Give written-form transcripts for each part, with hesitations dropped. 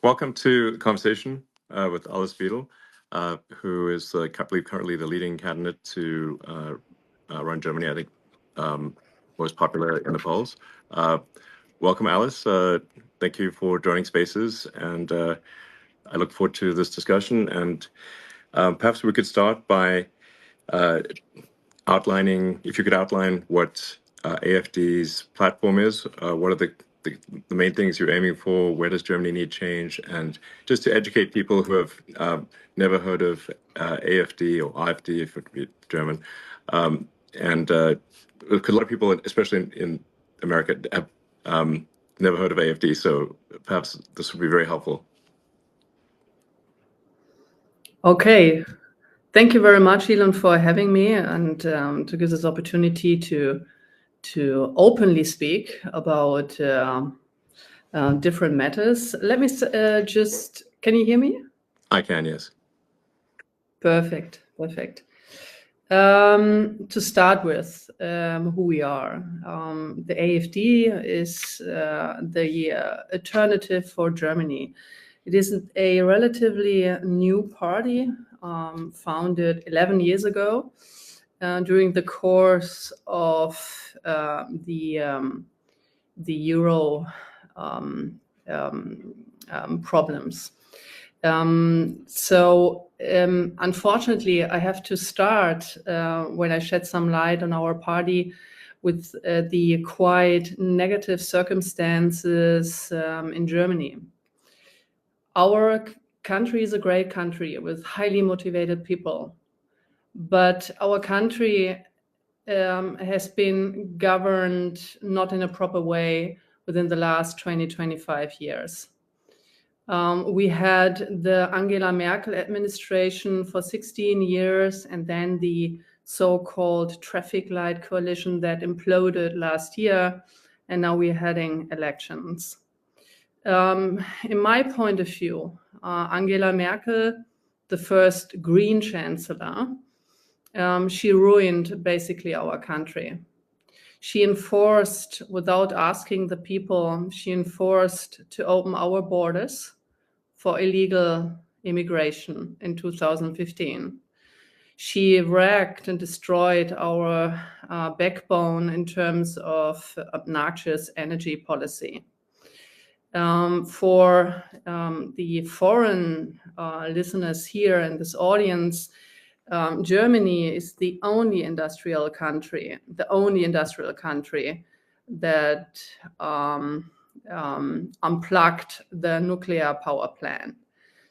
Welcome to the conversation with Alice Weidel, who is, I believe, currently the leading candidate to run Germany, I think, most popular in the polls. Welcome, Alice. Thank you for joining Spaces, and I look forward to this discussion. And perhaps we could start by outlining, if you could outline what AfD's platform is, what are the main things you're aiming for, where does Germany need change, and just to educate people who have never heard of AfD or AfD, if it would be German, and because a lot of people, especially in America, have never heard of AfD, so perhaps this would be very helpful. Okay. Thank you very much, Elon, for having me and to give this opportunity to openly speak about different matters. Let me just, can you hear me? I can, yes. Perfect. To start with, who we are. The AfD is the alternative for Germany. It is a relatively new party, founded 11 years ago during the course of the Euro problems. Unfortunately, I have to start when I shed some light on our party with the quite negative circumstances in Germany. Our country is a great country with highly motivated people, but our country has been governed not in a proper way within the last 20-25 years. We had the Angela Merkel administration for 16 years, and then the so-called traffic light coalition that imploded last year, and now we're heading elections. In my point of view, Angela Merkel, the first Green Chancellor, she ruined basically our country. She enforced, without asking the people, she enforced to open our borders for illegal immigration in 2015. She wrecked and destroyed our backbone in terms of obnoxious energy policy. For the foreign listeners here in this audience, Germany is the only industrial country that unplugged the nuclear power plant.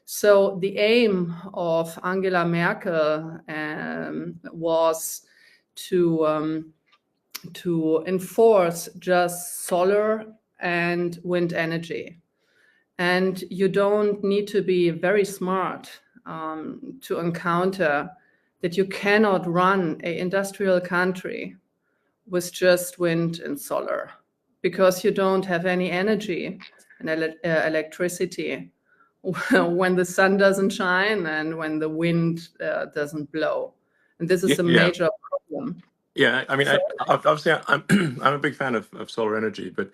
So the aim of Angela Merkel was to enforce just solar and wind energy. And you don't need to be very smart to encounter that you cannot run an industrial country with just wind and solar, because you don't have any energy and electricity when the sun doesn't shine and when the wind doesn't blow. And this is a major problem. Yeah, I mean, obviously, I'm a big fan of solar energy, but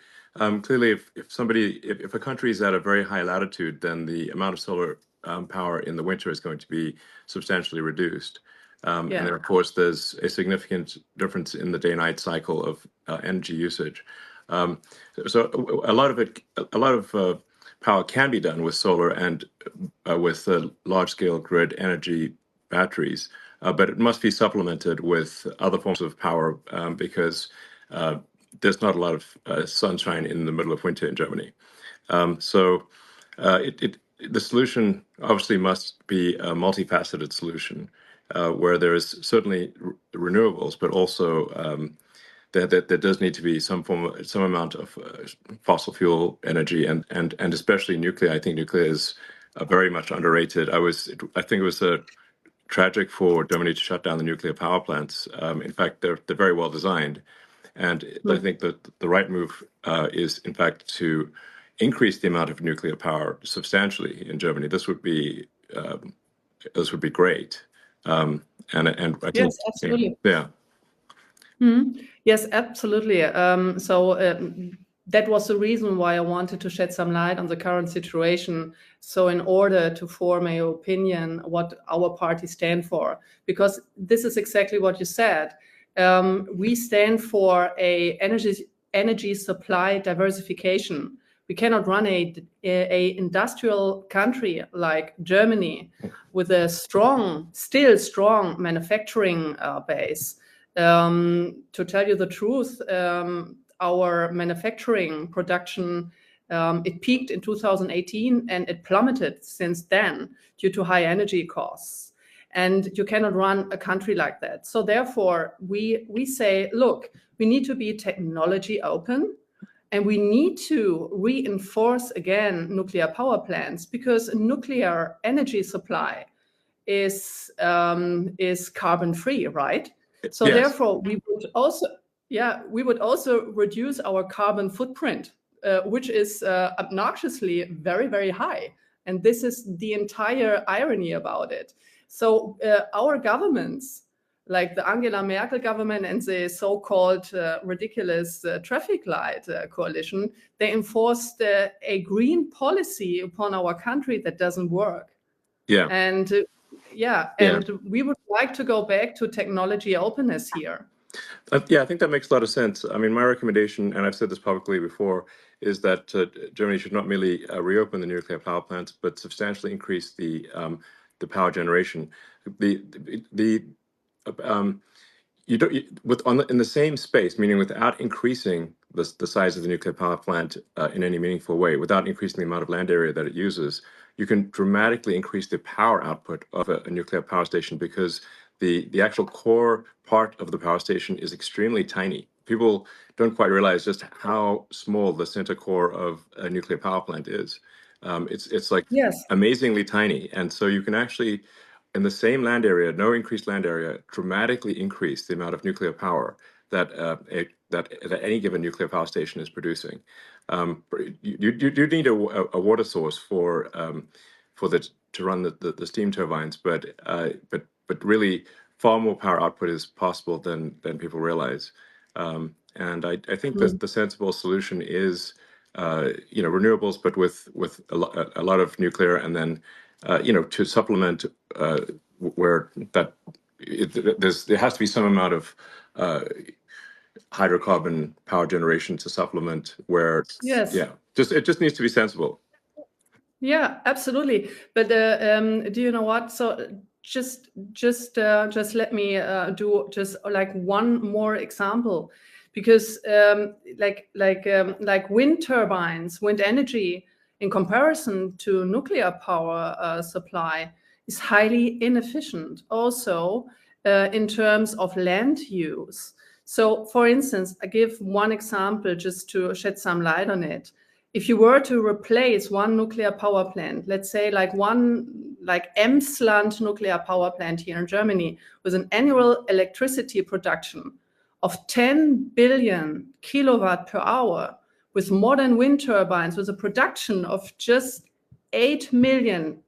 clearly, if a country is at a very high latitude, then the amount of solar power in the winter is going to be substantially reduced. And then, of course, there's a significant difference in the day-night cycle of energy usage. So a lot of power can be done with solar and with large-scale grid energy batteries. But it must be supplemented with other forms of power because there's not a lot of sunshine in the middle of winter in Germany. So the solution obviously must be a multifaceted solution where there is certainly renewables, but also there does need to be some amount of fossil fuel energy and especially nuclear. I think nuclear is very much underrated. I think it was tragic for Germany to shut down the nuclear power plants. In fact, they're very well designed, and I think that the right move is, in fact, to increase the amount of nuclear power substantially in Germany. This would be great. And I think, yes, absolutely. Yeah. Mm-hmm. Yes, absolutely. So that was the reason why I wanted to shed some light on the current situation. So in order to form an opinion what our party stand for, because this is exactly what you said. We stand for a energy supply diversification. We cannot run a industrial country like Germany with a still strong manufacturing base. To tell you the truth, our manufacturing production, it peaked in 2018 and it plummeted since then due to high energy costs. And you cannot run a country like that. So therefore, we say, look, we need to be technology open, and we need to reinforce again nuclear power plants, because nuclear energy supply is carbon free, right? So Yes. therefore, we would also reduce our carbon footprint, which is obnoxiously very, very high. And this is the entire irony about it. So our governments, like the Angela Merkel government and the so-called ridiculous traffic light coalition, they enforced a green policy upon our country that doesn't work. Yeah. And we would like to go back to technology openness here. Yeah, I think that makes a lot of sense. I mean, my recommendation, and I've said this publicly before, is that Germany should not merely reopen the nuclear power plants, but substantially increase the power generation. In the same space, meaning without increasing the size of the nuclear power plant in any meaningful way, without increasing the amount of land area that it uses, you can dramatically increase the power output of a nuclear power station, because the actual core part of the power station is extremely tiny. People don't quite realize just how small the center core of a nuclear power plant is. It's like amazingly tiny, and so you can actually, in the same land area, no increased land area, dramatically increase the amount of nuclear power that any given nuclear power station is producing. You need a water source to run the steam turbines, but really far more power output is possible than people realize. And I think that the sensible solution is renewables, but with a lot of nuclear, and then to supplement where that there has to be some amount of hydrocarbon power generation to supplement where it just needs to be sensible. Yeah, absolutely. But do you know what? So just let me do just like one more example, because like wind turbines, wind energy, in comparison to nuclear power supply, is highly inefficient. Also, in terms of land use. So, for instance, I give one example just to shed some light on it. If you were to replace one nuclear power plant, let's say like Emsland nuclear power plant here in Germany, with an annual electricity production of 10 billion kilowatt per hour, with modern wind turbines, with a production of just 8 million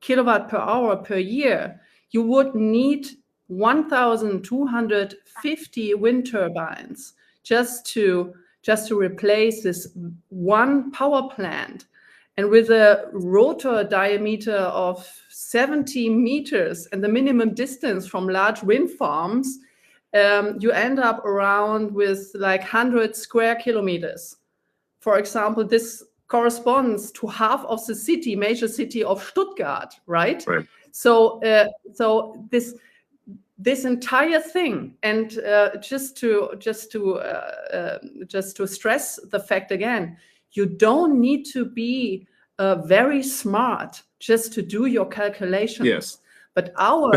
kilowatt per hour per year, you would need 1,250 wind turbines just to replace this one power plant. And with a rotor diameter of 70 meters and the minimum distance from large wind farms, you end up around with like 100 square kilometers. For example, this corresponds to half of the major city of Stuttgart, right? Right. So this entire thing, and just to stress the fact again, you don't need to be very smart just to do your calculations. Yes. But our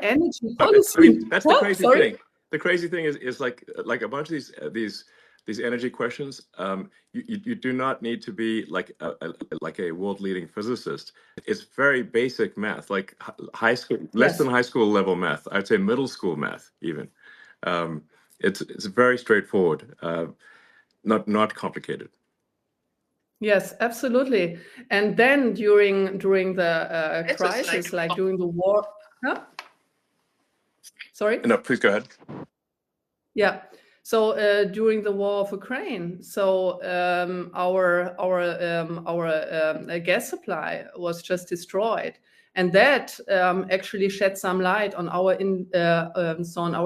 energy policy. I mean, that's the crazy thing. The crazy thing is like a bunch of these energy questions. You do not need to be like a world-leading physicist. It's very basic math, like high school, less than high school level math. I'd say middle school math even. It's very straightforward, not complicated. Yes, absolutely. And then during the crisis, like during the war. Huh? Sorry? No, please go ahead. Yeah. So during the war of Ukraine, so our gas supply was just destroyed, and that actually shed some light on our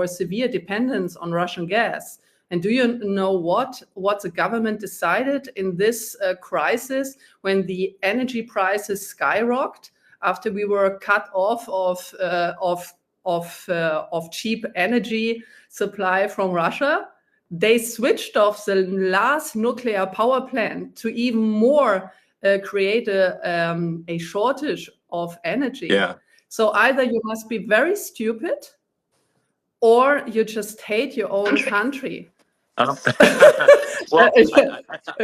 severe dependence on Russian gas. And do you know what the government decided in this crisis when the energy prices skyrocketed after we were cut off of cheap energy supply from Russia? They switched off the last nuclear power plant to even more create a shortage of energy. Yeah. So either you must be very stupid or you just hate your own country. Well, Isn't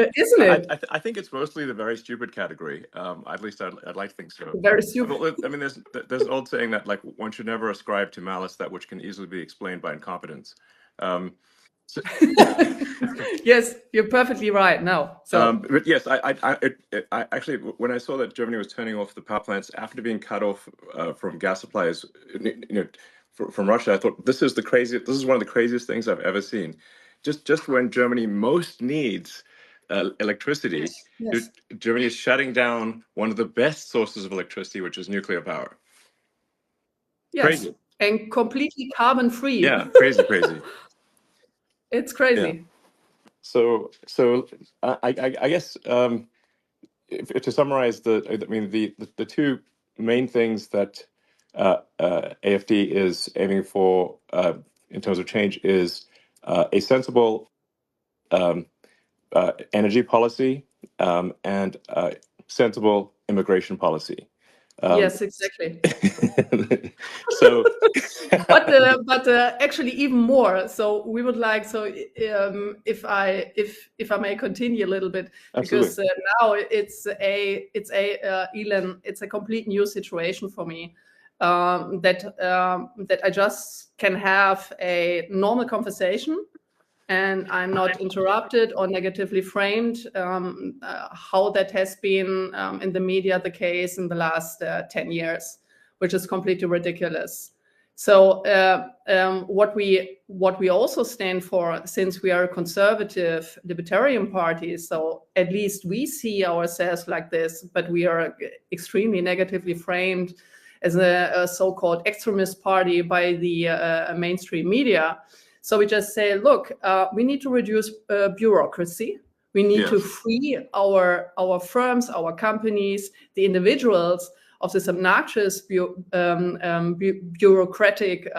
it? I think it's mostly the very stupid category. At least I'd like to think so. Very stupid. I mean, there's an old saying that like one should never ascribe to malice that which can easily be explained by incompetence. Yes, you're perfectly right. Now, so but yes, I actually, when I saw that Germany was turning off the power plants after being cut off from gas supplies, from Russia, I thought this is one of the craziest things I've ever seen. Just when Germany most needs electricity, yes. Germany is shutting down one of the best sources of electricity, which is nuclear power. Yes, crazy. And completely carbon free. Yeah, crazy. It's crazy. Yeah. So I guess to summarize the two main things that AfD is aiming for in terms of change is a sensible energy policy and sensible immigration policy. Yes, exactly. So, but actually even more. So we would like if I may continue a little bit, because now it's Elon, it's a complete new situation for me. That I just can have a normal conversation and I'm not interrupted or negatively framed, how that has been in the media the case in the last 10 years, which is completely ridiculous. So what we also stand for, since we are a conservative libertarian party, so at least we see ourselves like this, but we are extremely negatively framed as a so-called extremist party by the mainstream media. So we just say, look, we need to reduce bureaucracy. We need to free our firms, our companies, the individuals of this obnoxious bureaucratic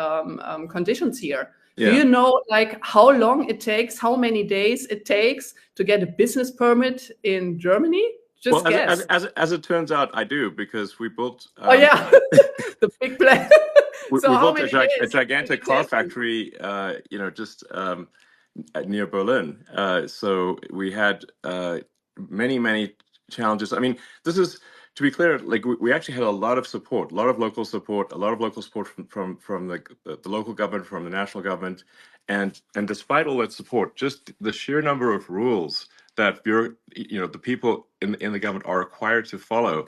conditions here. Do you know like how long it takes, how many days it takes to get a business permit in Germany? Just guess. As it turns out, I do, because we built. The big plan. We built a gigantic car factory, just near Berlin. So we had many challenges. I mean, this is, to be clear, like we actually had a lot of support, a lot of local support from the local government, from the national government, and despite all that support, just the sheer number of rules that the people in the government are required to follow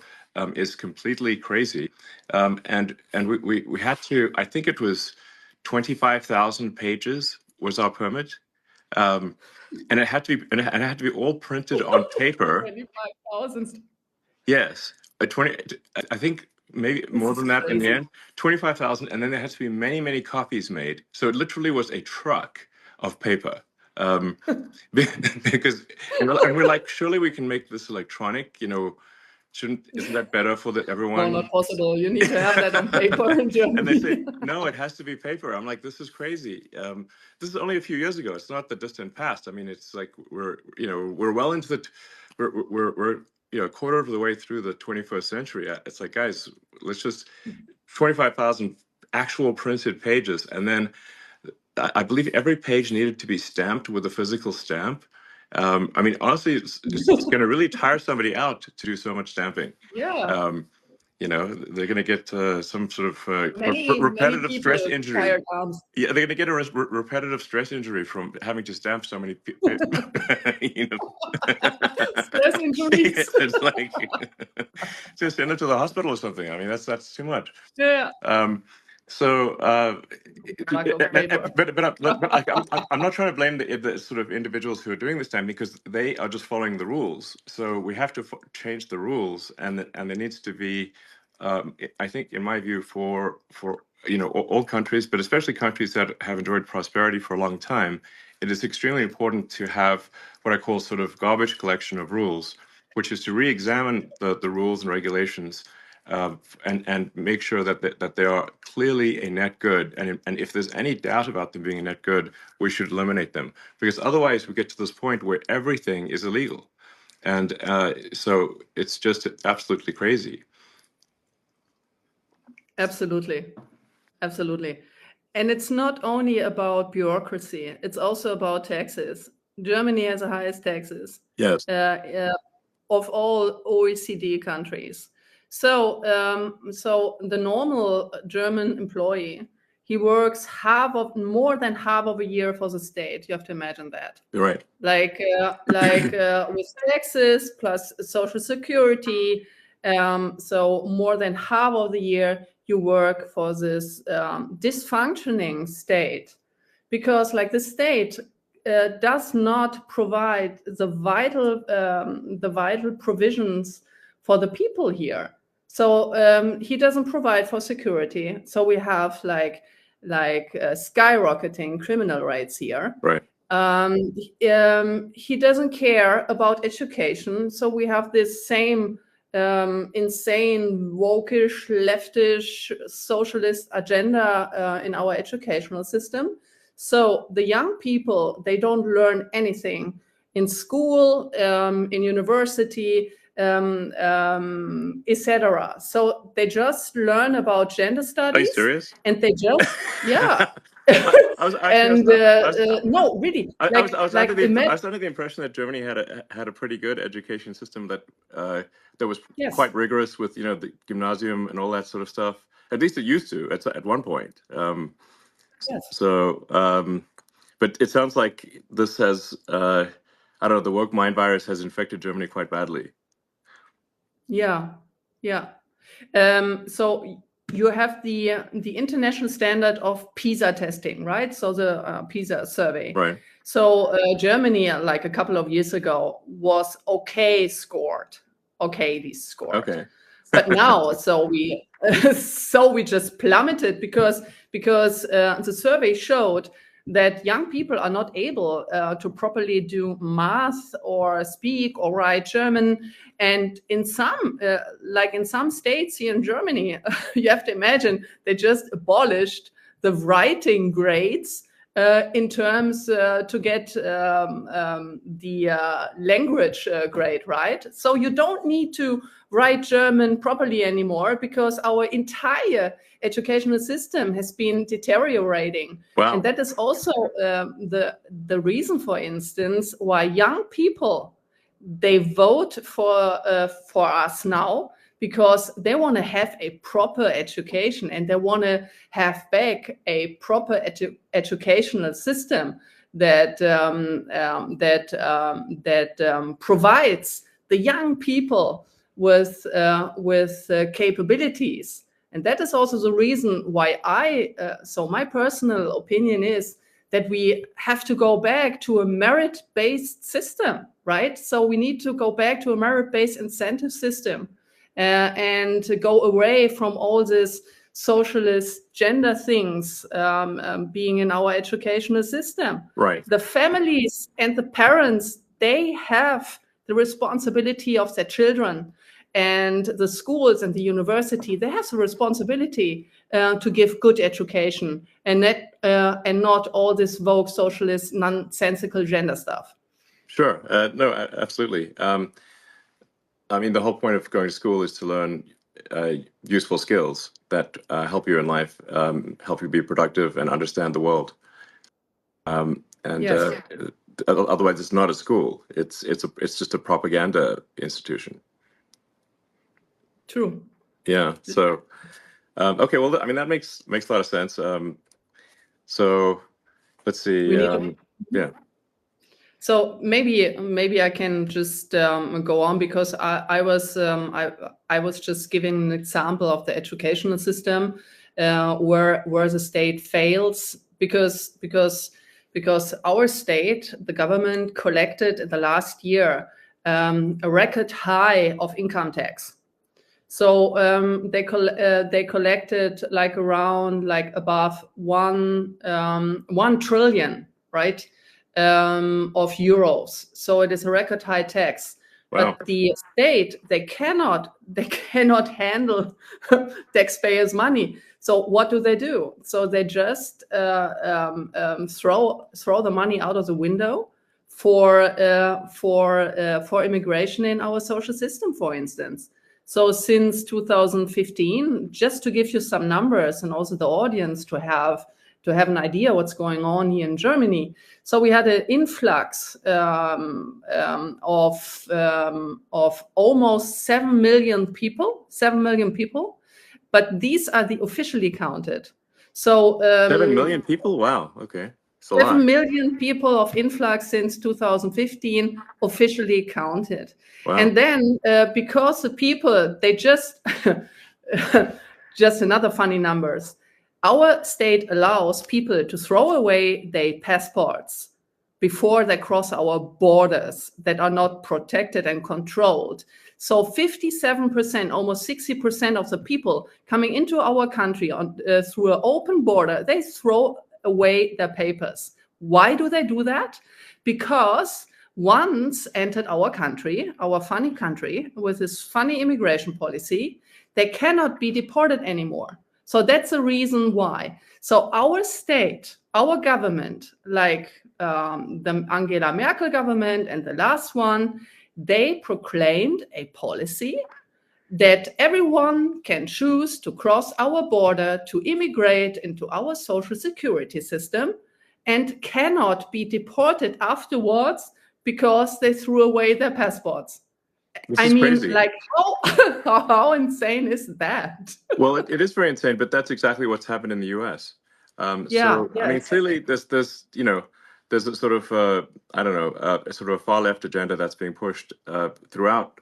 is completely crazy. And we had to, I think it was 25,000 pages was our permit. And it had to be all printed on paper. 25,000. Yes, I think maybe more than that in the end. 25,000, and then there had to be many copies made. So it literally was a truck of paper. Because and we're like, surely we can make this electronic. Isn't that better for everyone? No, not possible. You need to have that on paper in Germany. And they say, no, it has to be paper. I'm like, this is crazy. This is only a few years ago. It's not the distant past. I mean, it's like we're well into we're a quarter of the way through the 21st century. It's like, guys, let's just 25,000 actual printed pages, and then I believe every page needed to be stamped with a physical stamp. I mean, honestly, it's going to really tire somebody out to do so much stamping. Yeah. They're going to get some sort of repetitive stress injury. Yeah, they're going to get a repetitive stress injury from having to stamp so many people. Stress injuries. It's like just send them to the hospital or something. I mean, that's too much. Yeah. So, Lack of paper. but I'm not trying to blame the sort of individuals who are doing this time, because they are just following the rules. So we have to change the rules, and there needs to be, I think, in my view, for all countries, but especially countries that have enjoyed prosperity for a long time, it is extremely important to have what I call sort of garbage collection of rules, which is to re-examine the rules and regulations. And make sure that they are clearly a net good, and if there's any doubt about them being a net good, we should eliminate them, because otherwise we get to this point where everything is illegal, and so it's just absolutely crazy. Absolutely. Absolutely. And it's not only about bureaucracy, it's also about taxes. Germany has the highest taxes. Yes. Of all OECD countries. So the normal German employee, he works more than half of a year for the state. You have to imagine that. You're right. Like with taxes plus Social Security. So more than half of the year you work for this dysfunctioning state, because like the state does not provide the vital provisions for the people here. So he doesn't provide for security. So we have like skyrocketing criminal rates here. Right. He doesn't care about education. So we have this same insane, wokish, leftish, socialist agenda in our educational system. So the young people, they don't learn anything in school, in university, etc. So they just learn about gender studies. Are you serious? And they just, yeah. No, really. I was under the impression that Germany had a pretty good education system that was quite rigorous with the gymnasium and all that sort of stuff. At least it used to at one point. Yes. So, but it sounds like this has I don't know, the woke mind virus has infected Germany quite badly. Yeah. So you have the international standard of PISA testing, right? So the PISA survey. Right. So Germany, like a couple of years ago, was okay scored. Okay. But now, so we just plummeted because the survey showed that young people are not able to properly do math or speak or write German. And in some states here in Germany, you have to imagine they just abolished the writing grades in terms to get the language grade, right? So you don't need to write German properly anymore because our entire educational system has been deteriorating. Wow. And that is also the reason, for instance, why young people, they vote for us now, because they want to have a proper education and they want to have back a proper educational system that provides the young people with capabilities. And that is also the reason why so my personal opinion is that we have to go back to a merit-based system, right? So we need to go back to a merit-based incentive system and to go away from all this socialist gender things being in our educational system. Right. The families and the parents, they have the responsibility of their children. And the schools and the university, they have the responsibility to give good education and not all this woke socialist nonsensical gender stuff. Sure. No, absolutely. I mean, the whole point of going to school is to learn useful skills that help you in life, help you be productive and understand the world. Yes. Otherwise, it's not a school. It's just a propaganda institution. True. Yeah. So, okay. Well, I mean, that makes a lot of sense. So, let's see. Yeah. So maybe I can just go on, because I was just giving an example of the educational system, where the state fails because our state, the government, collected in the last year a record high of income tax. So they collected like around above 1 trillion, right, of euros. So it is a record high tax. Wow. But the state, they cannot handle taxpayers' money. So what do? So they just throw the money out of the window for immigration in our social system, for instance. So since 2015, just to give you some numbers and also the audience to have an idea what's going on here in Germany. So we had an influx of almost 7 million people, but these are the officially counted. So 7 million people? Wow, okay. 7 million people of influx since 2015 officially counted. Wow. And then because the people, they just another funny numbers. Our state allows people to throw away their passports before they cross our borders that are not protected and controlled. So 57%, almost 60% of the people coming into our country through an open border, they throw away their papers. Why do they do that? Because once entered our country, our funny country, with this funny immigration policy, they cannot be deported anymore. So that's the reason why. So our state, our government, like the Angela Merkel government and the last one, they proclaimed a policy that everyone can choose to cross our border to immigrate into our social security system and cannot be deported afterwards because they threw away their passports. This is crazy. Like how insane is that? Well, it is very insane, but that's exactly what's happened in the U.S. I mean, clearly there's a sort of a sort of a far left agenda that's being pushed throughout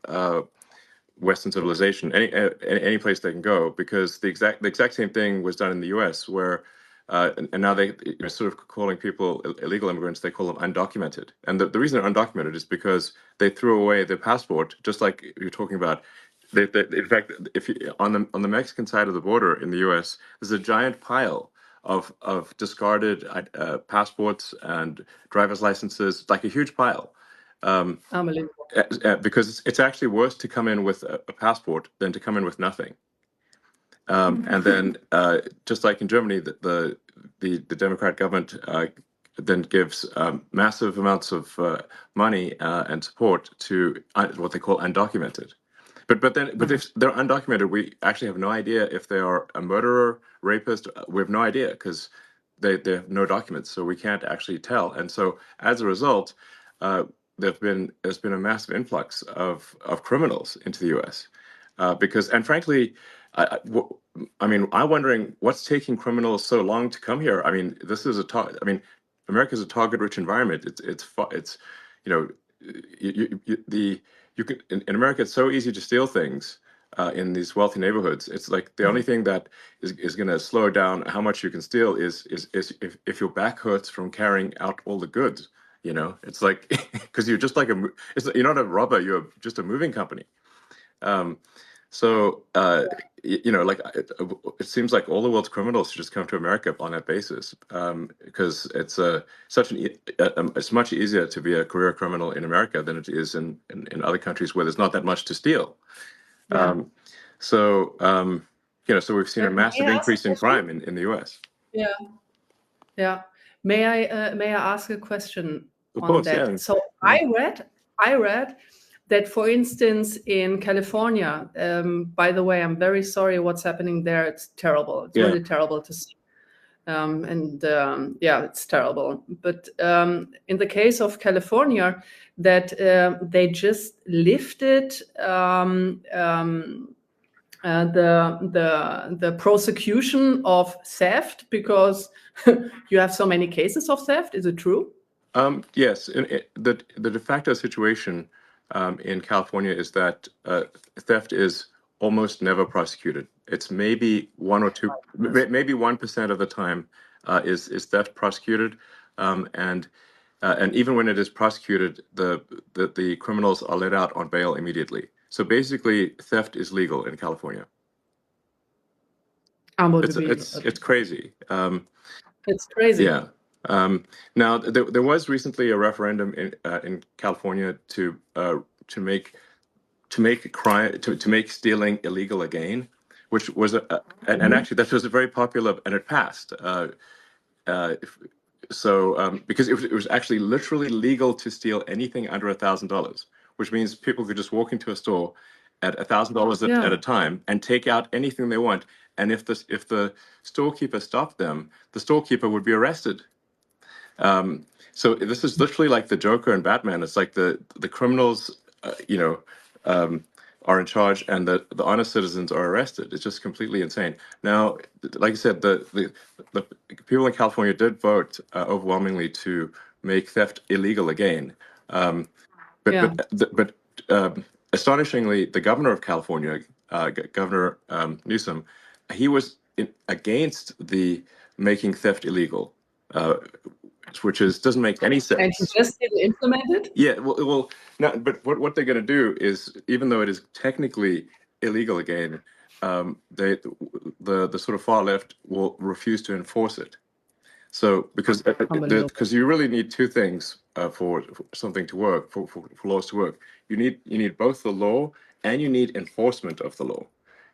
Western civilization, any place they can go, because the exact same thing was done in the U.S. where and now they're sort of calling people illegal immigrants. They call them undocumented, and the reason they're undocumented is because they threw away their passport, just like you're talking about. In fact, if you, on the Mexican side of the border in the U.S., there's a giant pile of discarded passports and driver's licenses, like a huge pile. Unbelievable. Because it's actually worse to come in with a passport than to come in with nothing. And then, just like in Germany, the Democrat government then gives massive amounts of money and support to what they call undocumented. But if they're undocumented, we actually have no idea if they are a murderer, rapist. We have no idea because they have no documents, so we can't actually tell. And so as a result, there's been a massive influx of criminals into the U.S. And frankly, I'm wondering what's taking criminals so long to come here. I mean, this is America's a target-rich environment. It's you can in America. It's so easy to steal things in these wealthy neighborhoods. It's like the only thing that is going to slow down how much you can steal is if your back hurts from carrying out all the goods. You know, it's like because you're just like you're not a robber. You're just a moving company. It seems like all the world's criminals should just come to America on that basis, because it's it's much easier to be a career criminal in America than it is in other countries where there's not that much to steal. Yeah. So we've seen a massive increase in crime in the U.S. Yeah, yeah. May I ask a question Of on course, that? yeah. So I read that, for instance, in California, by the way, I'm very sorry what's happening there. It's terrible. It's really terrible to see. It's terrible. But in the case of California, that they just lifted the prosecution of theft because you have so many cases of theft. Is it true? Yes. The de facto situation in California is that theft is almost never prosecuted. It's maybe 1 or 2, maybe 1% of the time is theft prosecuted, and even when it is prosecuted, the criminals are let out on bail immediately. So basically, theft is legal in California. It's crazy. It's crazy. Yeah. Now there was recently a referendum in California to make stealing illegal again, which was and actually that was a very popular, and it passed. Because it was actually literally legal to steal anything under $1,000, which means people could just walk into a store at $1,000 at a time and take out anything they want. And if the storekeeper stopped them, the storekeeper would be arrested. So this is literally like the Joker and Batman. It's like the criminals, are in charge, and the honest citizens are arrested. It's just completely insane. Now, like I said, the people in California did vote overwhelmingly to make theft illegal again. But astonishingly, the governor of California, Governor Newsom, he was against the making theft illegal, which doesn't make any sense. And he just didn't implement it? Yeah, well, no, but what they're going to do is, even though it is technically illegal again, the sort of far left will refuse to enforce it. So because you really need two things for something to work, for laws to work. You need both the law and you need enforcement of the law.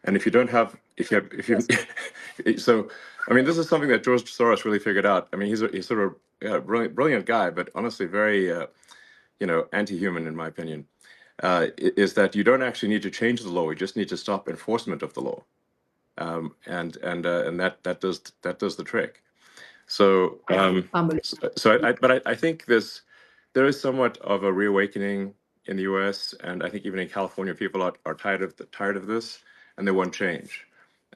And if you don't have, so I mean, this is something that George Soros really figured out. I mean, he's sort of a brilliant guy, but honestly very anti-human in my opinion. Is that you don't actually need to change the law; you just need to stop enforcement of the law, and that does the trick. So I think there is somewhat of a reawakening in the U.S. and I think even in California, people are tired of this and they want change.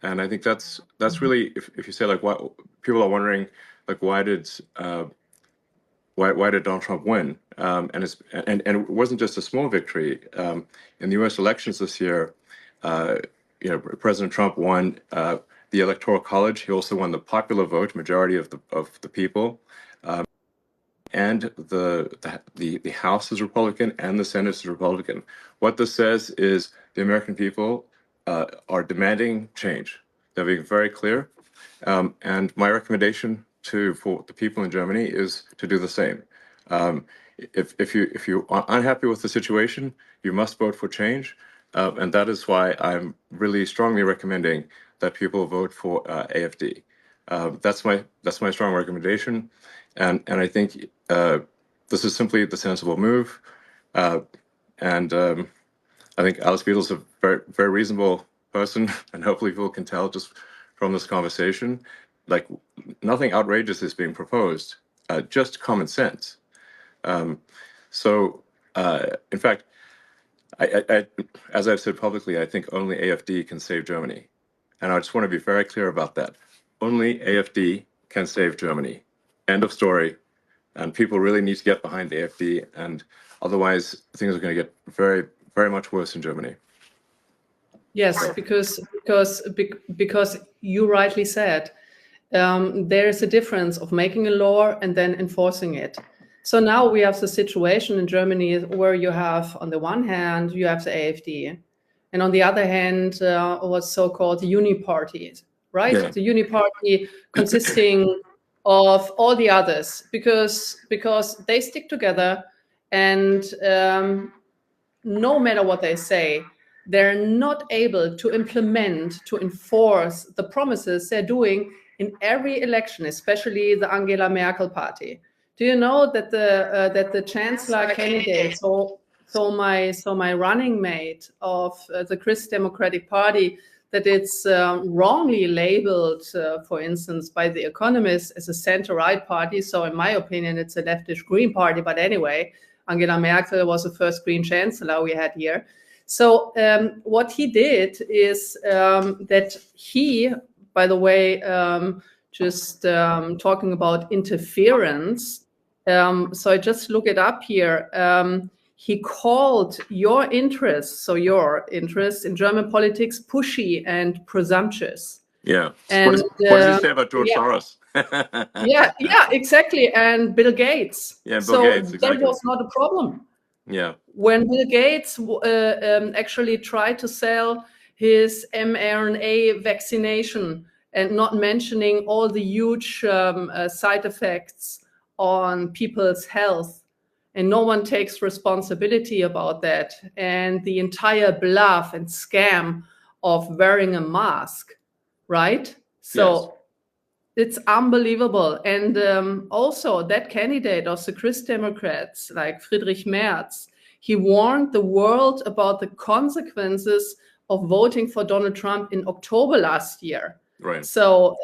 And I think that's really, if you say like, why people are wondering, like, why did Donald Trump win? And it wasn't just a small victory. In the U.S. elections this year, President Trump won the Electoral College. He also won the popular vote, majority of the people, and the House is Republican and the Senate is Republican. What this says is the American people are demanding change. They're being very clear, and my recommendation for the people in Germany is to do the same. If you are unhappy with the situation, you must vote for change, and that is why I'm really strongly recommending that people vote for AfD. That's my strong recommendation, and I think this is simply the sensible move, and I think Alice Beadle's a very, very reasonable person, and hopefully people can tell just from this conversation, like nothing outrageous is being proposed, just common sense. So, in fact, I, as I've said publicly, I think only AfD can save Germany. And I just want to be very clear about that. Only AfD can save Germany. End of story. And people really need to get behind AfD, and otherwise things are going to get very, very much worse in Germany. Yes, because you rightly said, there is a difference of making a law and then enforcing it. So now we have the situation in Germany where you have, on the one hand, you have the AfD, and on the other hand, what's so-called the Uniparty, right? Yeah. The Uniparty consisting of all the others, because they stick together, and no matter what they say, they're not able to implement, to enforce the promises they're doing in every election, especially the Angela Merkel party. Do you know that the chancellor candidate, so my running mate of the Christ Democratic Party, that it's wrongly labeled, for instance, by The Economist as a center-right party. So in my opinion, it's a leftish green party. But anyway, Angela Merkel was the first green chancellor we had here. So what he did is that he, by the way, just talking about interference, so I just look it up here. he called your interests, so your interests in German politics, pushy and presumptuous. Yeah. And What does he say about George yeah. Soros? Yeah, exactly. And Bill Gates. Yeah, Bill So Gates, exactly. that was not a problem. Yeah. When Bill Gates actually tried to sell his mRNA vaccination and not mentioning all the huge side effects on people's health, and no one takes responsibility about that, and the entire bluff and scam of wearing a mask, right? So it's unbelievable. And also that candidate of the Christ Democrats, like Friedrich Merz, he warned the world about the consequences of voting for Donald Trump in October last year. Right. So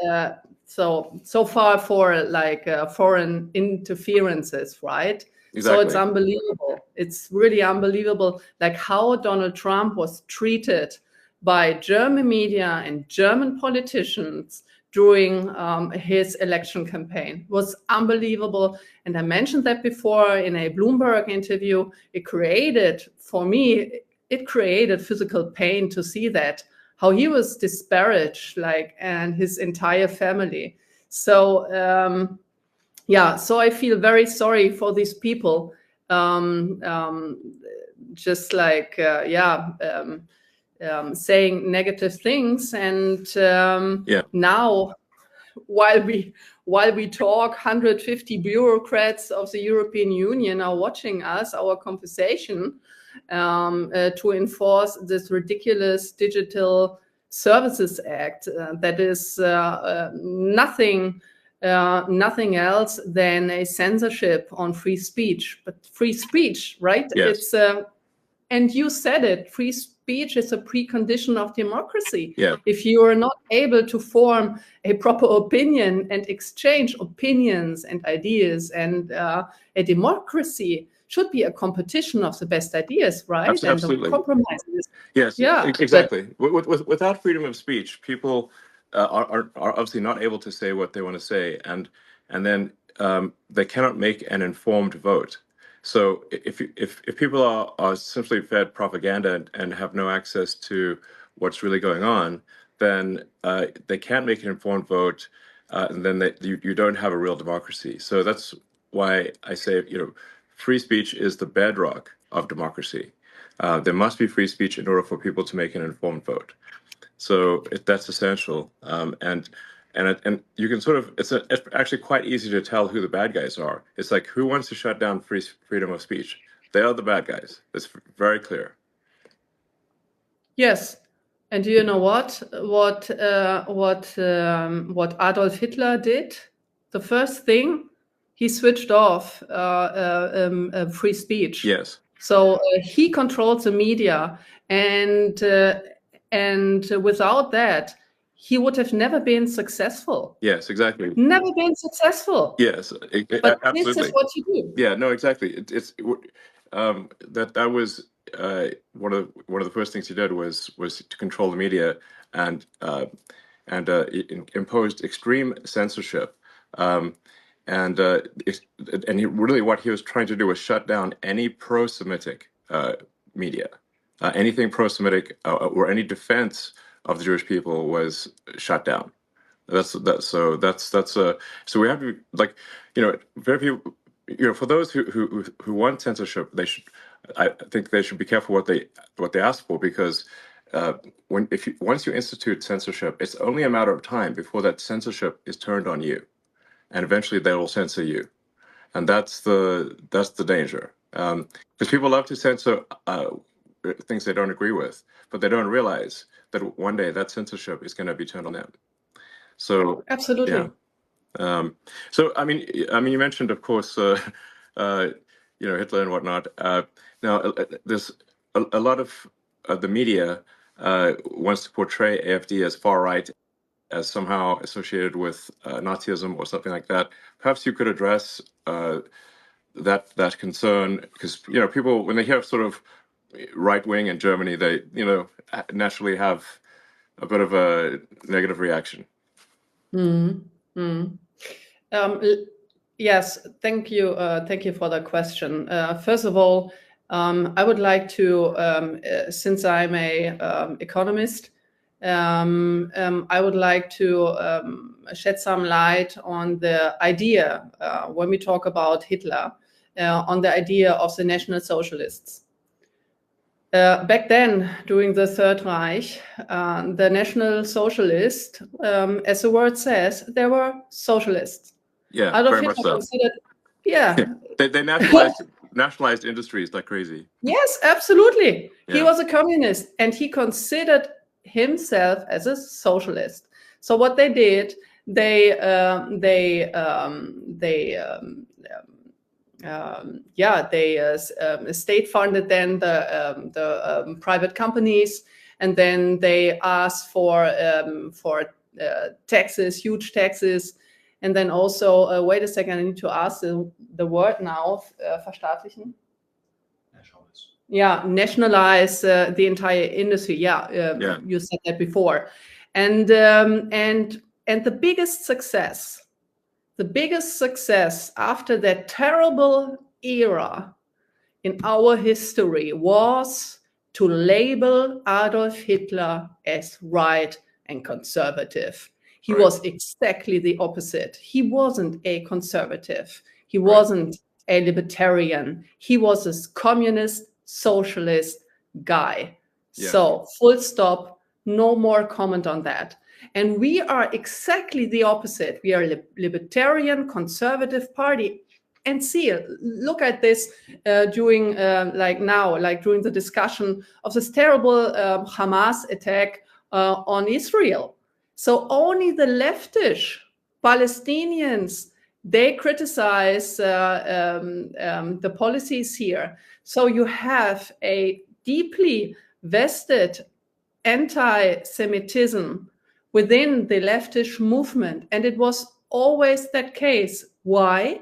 so far for like foreign interferences, right? Exactly. So it's unbelievable. It's really unbelievable, like how Donald Trump was treated by German media and German politicians during his election campaign. It was unbelievable. And I mentioned that before in a Bloomberg interview. It created, for me, it created physical pain to see that, how he was disparaged, like, and his entire family. So, yeah, so I feel very sorry for these people. Just like, saying negative things, and now while we talk, 150 bureaucrats of the European Union are watching us, our conversation, to enforce this ridiculous Digital Services Act that is nothing else than a censorship on free speech. But free speech, right? Yes. It's and you said it, free speech is a precondition of democracy. Yeah. If you are not able to form a proper opinion and exchange opinions and ideas, and a democracy should be a competition of the best ideas, right? Absolutely. And the compromises. Yes, Yeah, exactly. Without freedom of speech, people are obviously not able to say what they want to say, and then they cannot make an informed vote. So if people are simply fed propaganda and have no access to what's really going on, then they can't make an informed vote, and then you don't have a real democracy. So that's why I say, free speech is the bedrock of democracy. There must be free speech in order for people to make an informed vote. So that's essential. And you can sort of, it's actually quite easy to tell who the bad guys are. It's like, who wants to shut down freedom of speech? They are the bad guys. It's very clear. Yes. And do you know what Adolf Hitler did? The first thing, he switched off free speech. Yes. So he controlled the media, and without that, he would have never been successul. Yes, exactly. Never been successful. Yes, But absolutely. this is what you do. Yeah, no, exactly. That was one of the first things he did was to control the media, and imposed extreme censorship. And really what he was trying to do was shut down any pro-Semitic media. Anything pro-Semitic or any defense of the Jewish people was shut down. So we have to, like, very few, for those who want censorship, I think they should be careful what they ask for, because once you institute censorship, it's only a matter of time before that censorship is turned on you, and eventually they will censor you, and that's the danger. Because people love to censor things they don't agree with, but they don't realize that one day that censorship is going to be turned on them. So absolutely. Yeah. So I mean, you mentioned, of course, Hitler and whatnot. Now, there's a lot of the media wants to portray AfD as far right, as somehow associated with Nazism or something like that. Perhaps you could address that concern, because people, when they hear sort of right wing in Germany, they naturally have a bit of a negative reaction. Yes, thank you for the question. First of all, I would like to, since I'm a economist, I would like to shed some light on the idea, when we talk about Hitler, on the idea of the National Socialists. Back then, during the Third Reich, the National Socialists, as the word says, they were socialists. Yeah, Adolf very much Hitler so. considered, yeah. They nationalized industries like crazy. Yes, absolutely. He Yeah. was a communist, and he considered himself as a socialist. So what they did, they state funded then the private companies, and then they asked for taxes, huge taxes, and then also wait a second, I need to ask the word now, verstaatlichen. Yeah, nationalize the entire industry. Yeah, you said that before, and the biggest success after that terrible era in our history was to label Adolf Hitler as right and conservative. He was exactly the opposite. He wasn't a conservative. He wasn't a libertarian. He was a communist, socialist guy. Yeah. So full stop, no more comment on that. And we are exactly the opposite. We are a libertarian, conservative party. And see, look at this during during the discussion of this terrible Hamas attack on Israel. So only the leftish Palestinians, they criticize the policies here. So you have a deeply vested anti-Semitism within the leftish movement. And it was always that case. Why?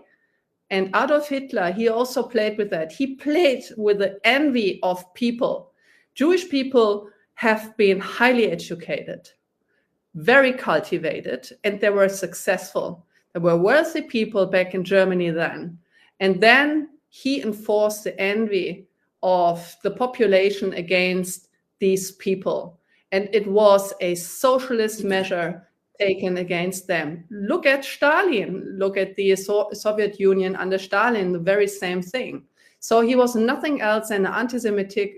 And Adolf Hitler, he also played with that. He played with the envy of people. Jewish people have been highly educated, very cultivated, and they were successful. There were wealthy people back in Germany then. And then he enforced the envy of the population against these people. And it was a socialist measure taken against them. Look at Stalin. Look at the Soviet Union under Stalin, the very same thing. So he was nothing else than an anti-Semitic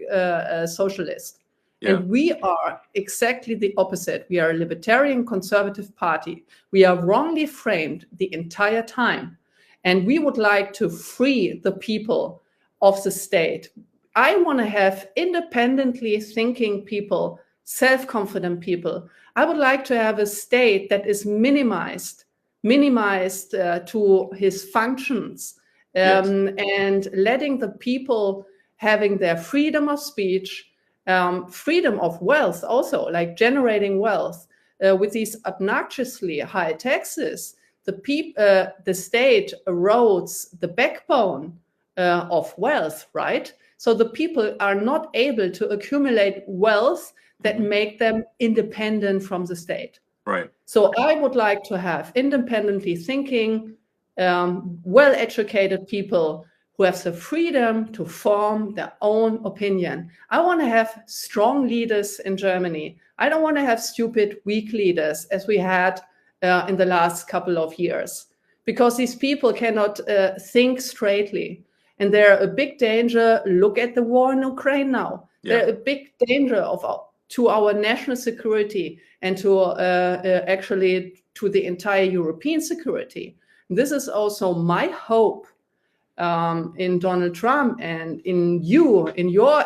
socialist. Yeah. And we are exactly the opposite. We are a libertarian conservative party. We are wrongly framed the entire time. And we would like to free the people of the state. I want to have independently thinking people, self-confident people. I would like to have a state that is minimized to his functions, and letting the people having their freedom of speech, freedom of wealth also, like generating wealth. With these obnoxiously high taxes, the state erodes the backbone of wealth, right? So the people are not able to accumulate wealth that make them independent from the state. Right. So I would like to have independently thinking, well-educated people who have the freedom to form their own opinion. I want to have strong leaders in Germany. I don't want to have stupid, weak leaders as we had in the last couple of years, because these people cannot think straightly. And they're a big danger. Look at the war in Ukraine now. Yeah. They're a big danger to our national security and to actually to the entire European security. This is also my hope in Donald Trump and in your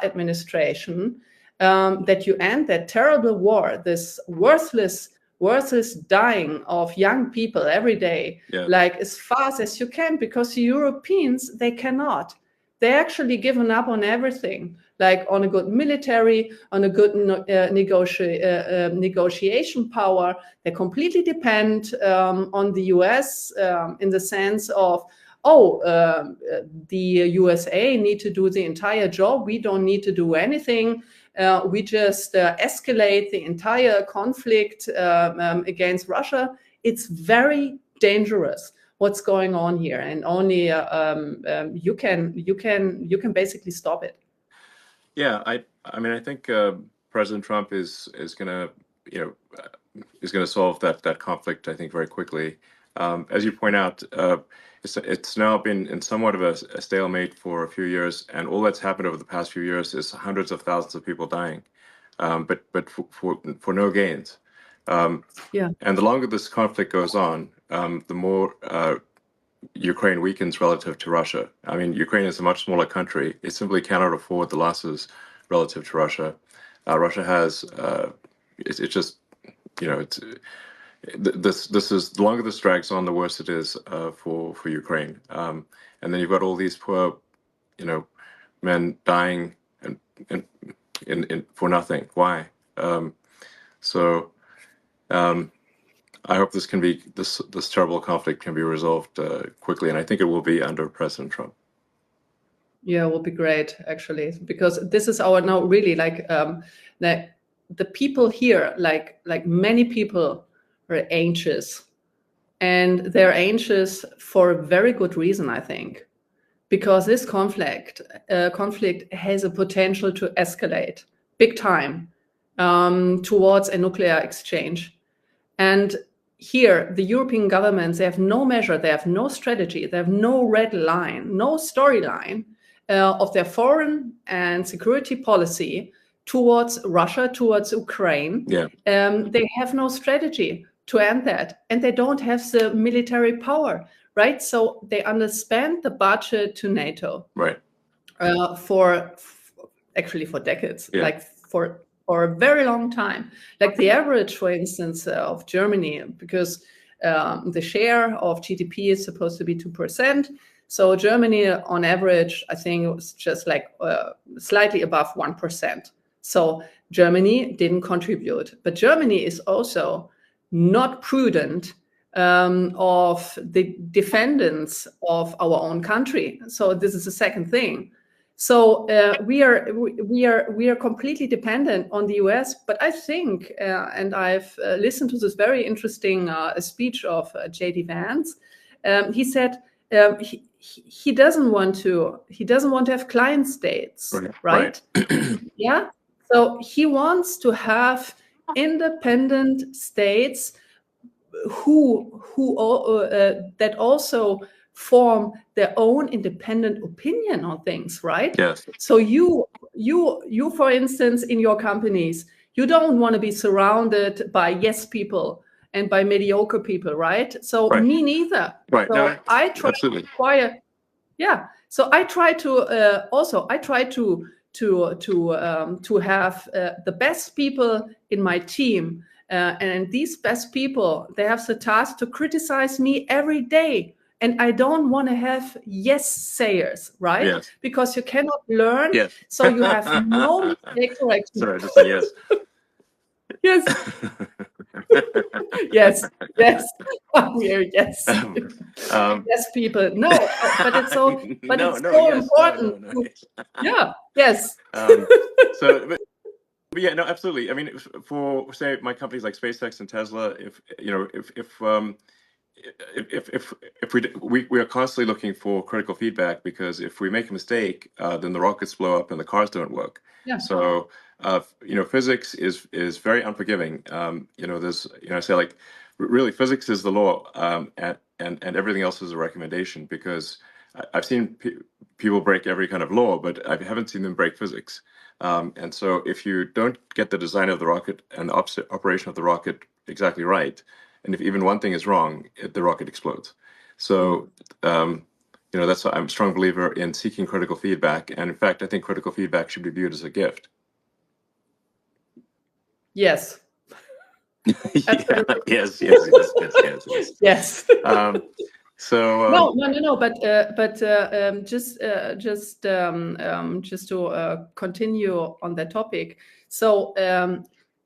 administration, that you end that terrible war, this worthless dying of young people every day, like as fast as you can, because the Europeans, they cannot. They actually given up on everything, like on a good military, on a good negotiation power. They completely depend on the US in the sense of, the USA need to do the entire job. We don't need to do anything. We just escalate the entire conflict against Russia. It's very dangerous. what's going on here, and only you can basically stop it. Yeah, I mean, I think President Trump is going to solve that conflict, I think, very quickly. As you point out, it's now been in somewhat of a stalemate for a few years, and all that's happened over the past few years is hundreds of thousands of people dying, but for no gains. Yeah. And the longer this conflict goes on, the more Ukraine weakens relative to Russia. I mean, Ukraine is a much smaller country. It simply cannot afford the losses relative to Russia. Russia has, it's just, it's this is, the longer this drags on, the worse it is for Ukraine. And then you've got all these poor, men dying and for nothing. Why? I hope this terrible conflict can be resolved quickly, and I think it will be under President Trump. Yeah, it will be great, actually, because this is our now really like the people here, like many people are anxious, and they're anxious for a very good reason, I think, because this conflict has a potential to escalate big time towards a nuclear exchange. And here, the European governments, they have no measure, they have no strategy, they have no red line, no storyline of their foreign and security policy towards Russia, towards Ukraine. Yeah. They have no strategy to end that, and they don't have the military power, right? So they underspend the budget to NATO, right? For decades, yeah. like for a very long time. Like the average, for instance, of Germany, because the share of GDP is supposed to be 2%. So Germany, on average, I think, was just like slightly above 1%. So Germany didn't contribute. But Germany is also not prudent of the defendants of our own country. So this is the second thing. So we are completely dependent on the US. But I think, and I've listened to this very interesting speech of J.D. Vance. He said he doesn't want to have client states, right? Yeah. So he wants to have independent states who that also form their own independent opinion on things, right? Yes. So you, for instance, in your companies, you don't want to be surrounded by yes people and by mediocre people, right? So me neither. Right. So no, I try absolutely. to acquire. Yeah. So I try to to have the best people in my team, and these best people, they have the task to criticize me every day. And I don't want to have yes sayers, right? Yes. Because you cannot learn. Yes. So you have no mistake correction. Sorry, I just said yes. Yes. yes. Yes. Yes. Yes, people. No, but it's so. But no, it's no, so yes, important. No. Yeah. Yes. But yeah, no, absolutely. I mean, for say my companies like SpaceX and Tesla, if we are constantly looking for critical feedback, because if we make a mistake, then the rockets blow up and the cars don't work. Yeah. So physics is very unforgiving. There's I say, like, really, physics is the law, and everything else is a recommendation, because I've seen people break every kind of law, but I haven't seen them break physics. And so if you don't get the design of the rocket and the operation of the rocket exactly right, and if even one thing is wrong, the rocket explodes. So, that's why I'm a strong believer in seeking critical feedback. And in fact, I think critical feedback should be viewed as a gift. Yes. Yeah, yes. Yes. So no. But just to continue on that topic. So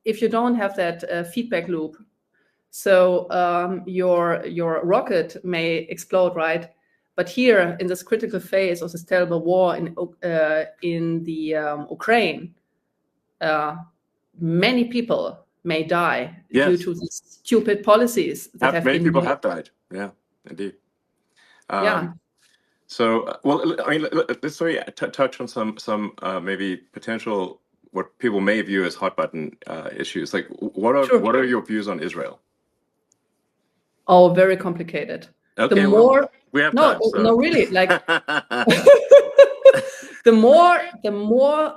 if you don't have that feedback loop, so your rocket may explode, right? But here in this critical phase of this terrible war in the Ukraine, many people may die due to these stupid policies that have many been people made. have died. Yeah, indeed. Yeah. So, well, I mean, let's sort of touch on some maybe potential what people may view as hot button issues. Like, what are your views on Israel? Oh, very complicated. Okay, The more well, we have no, time. So. no, really, like the more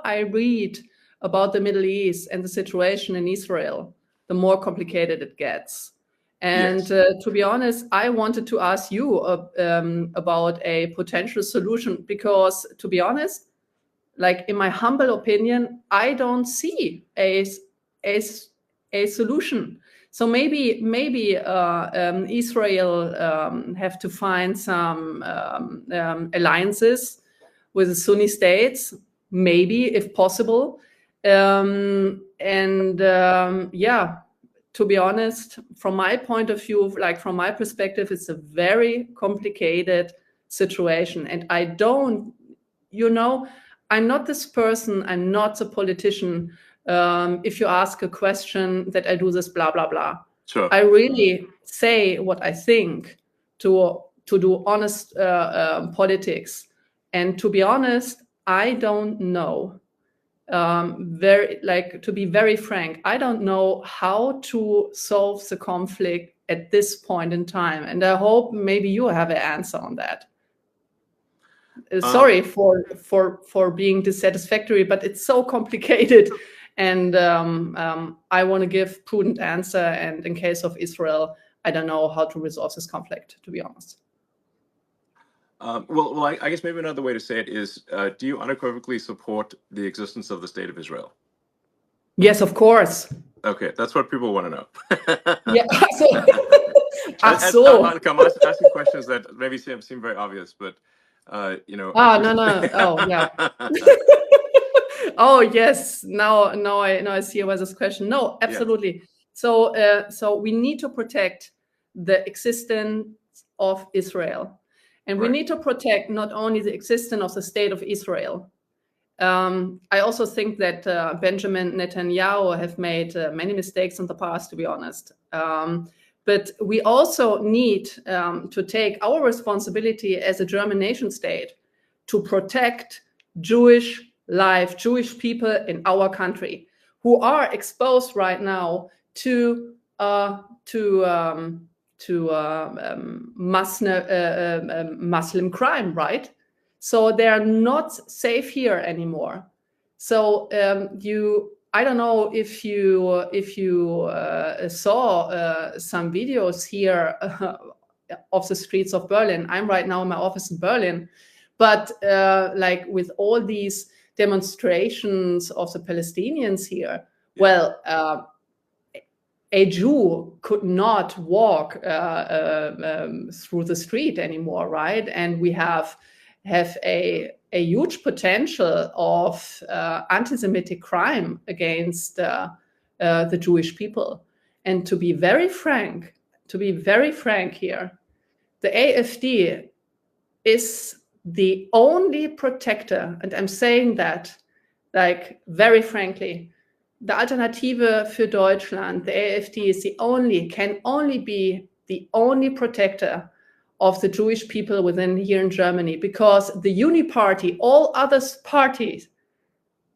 I read about the Middle East and the situation in Israel, the more complicated it gets. And Yes. to be honest, I wanted to ask you about a potential solution because, to be honest, like in my humble opinion, I don't see a solution. So maybe Israel have to find some alliances with the Sunni states, maybe if possible. Yeah, to be honest, from my point of view, like from my perspective, it's a very complicated situation, and I don't, I'm not this person. I'm not a politician. If you ask a question that I do this blah blah blah. Sure. I really say what I think to do honest politics. And to be honest, I don't know. To be very frank, I don't know how to solve the conflict at this point in time. And I hope maybe you have an answer on that. Sorry for being dissatisfactory, but it's so complicated, and I want to give prudent answer. And in case of Israel, I don't know how to resolve this conflict, to be honest. Well, I guess maybe another way to say it is: do you unequivocally support the existence of the state of Israel? Yes, of course. Okay, that's what people want to know. Yeah. I'm asking questions that maybe seem very obvious, but no. Oh, yeah. Oh, yes. Now I see where this question. No, absolutely. Yeah. So we need to protect the existence of Israel, and we need to protect not only the existence of the state of Israel. I also think that Benjamin Netanyahu have made many mistakes in the past, to be honest. But we also need to take our responsibility as a German nation state to protect Jewish life, Jewish people in our country who are exposed right now to Muslim crime, right? So they are not safe here anymore. So I don't know if you saw some videos here of the streets of Berlin. I'm right now in my office in Berlin, but like with all these demonstrations of the Palestinians here, well, a Jew could not walk through the street anymore, right? And we have a huge potential of anti-Semitic crime against the Jewish people. And to be very frank here, the AfD is the only protector, and I'm saying that like very frankly, the Alternative für Deutschland, the AfD, can only be the only protector of the Jewish people within here in Germany, because the Uni Party, all other parties,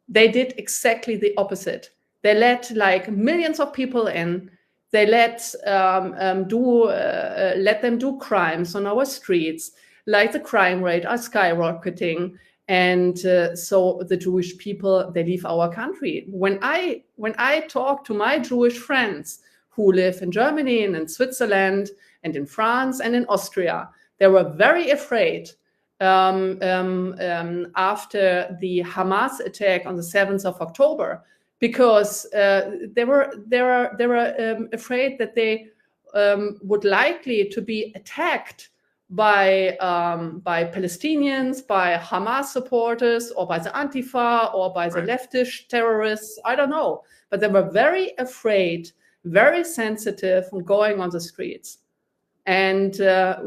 they did exactly the opposite. They let like millions of people in. They let them do crimes on our streets, like the crime rate are skyrocketing. And so the Jewish people, they leave our country. When I talk to my Jewish friends who live in Germany and in Switzerland and in France and in Austria, they were very afraid after the Hamas attack on the 7th of October, because they were afraid that they would likely to be attacked by Palestinians, by Hamas supporters, or by the Antifa, or by the leftist terrorists. I don't know. But they were very afraid, very sensitive from going on the streets. And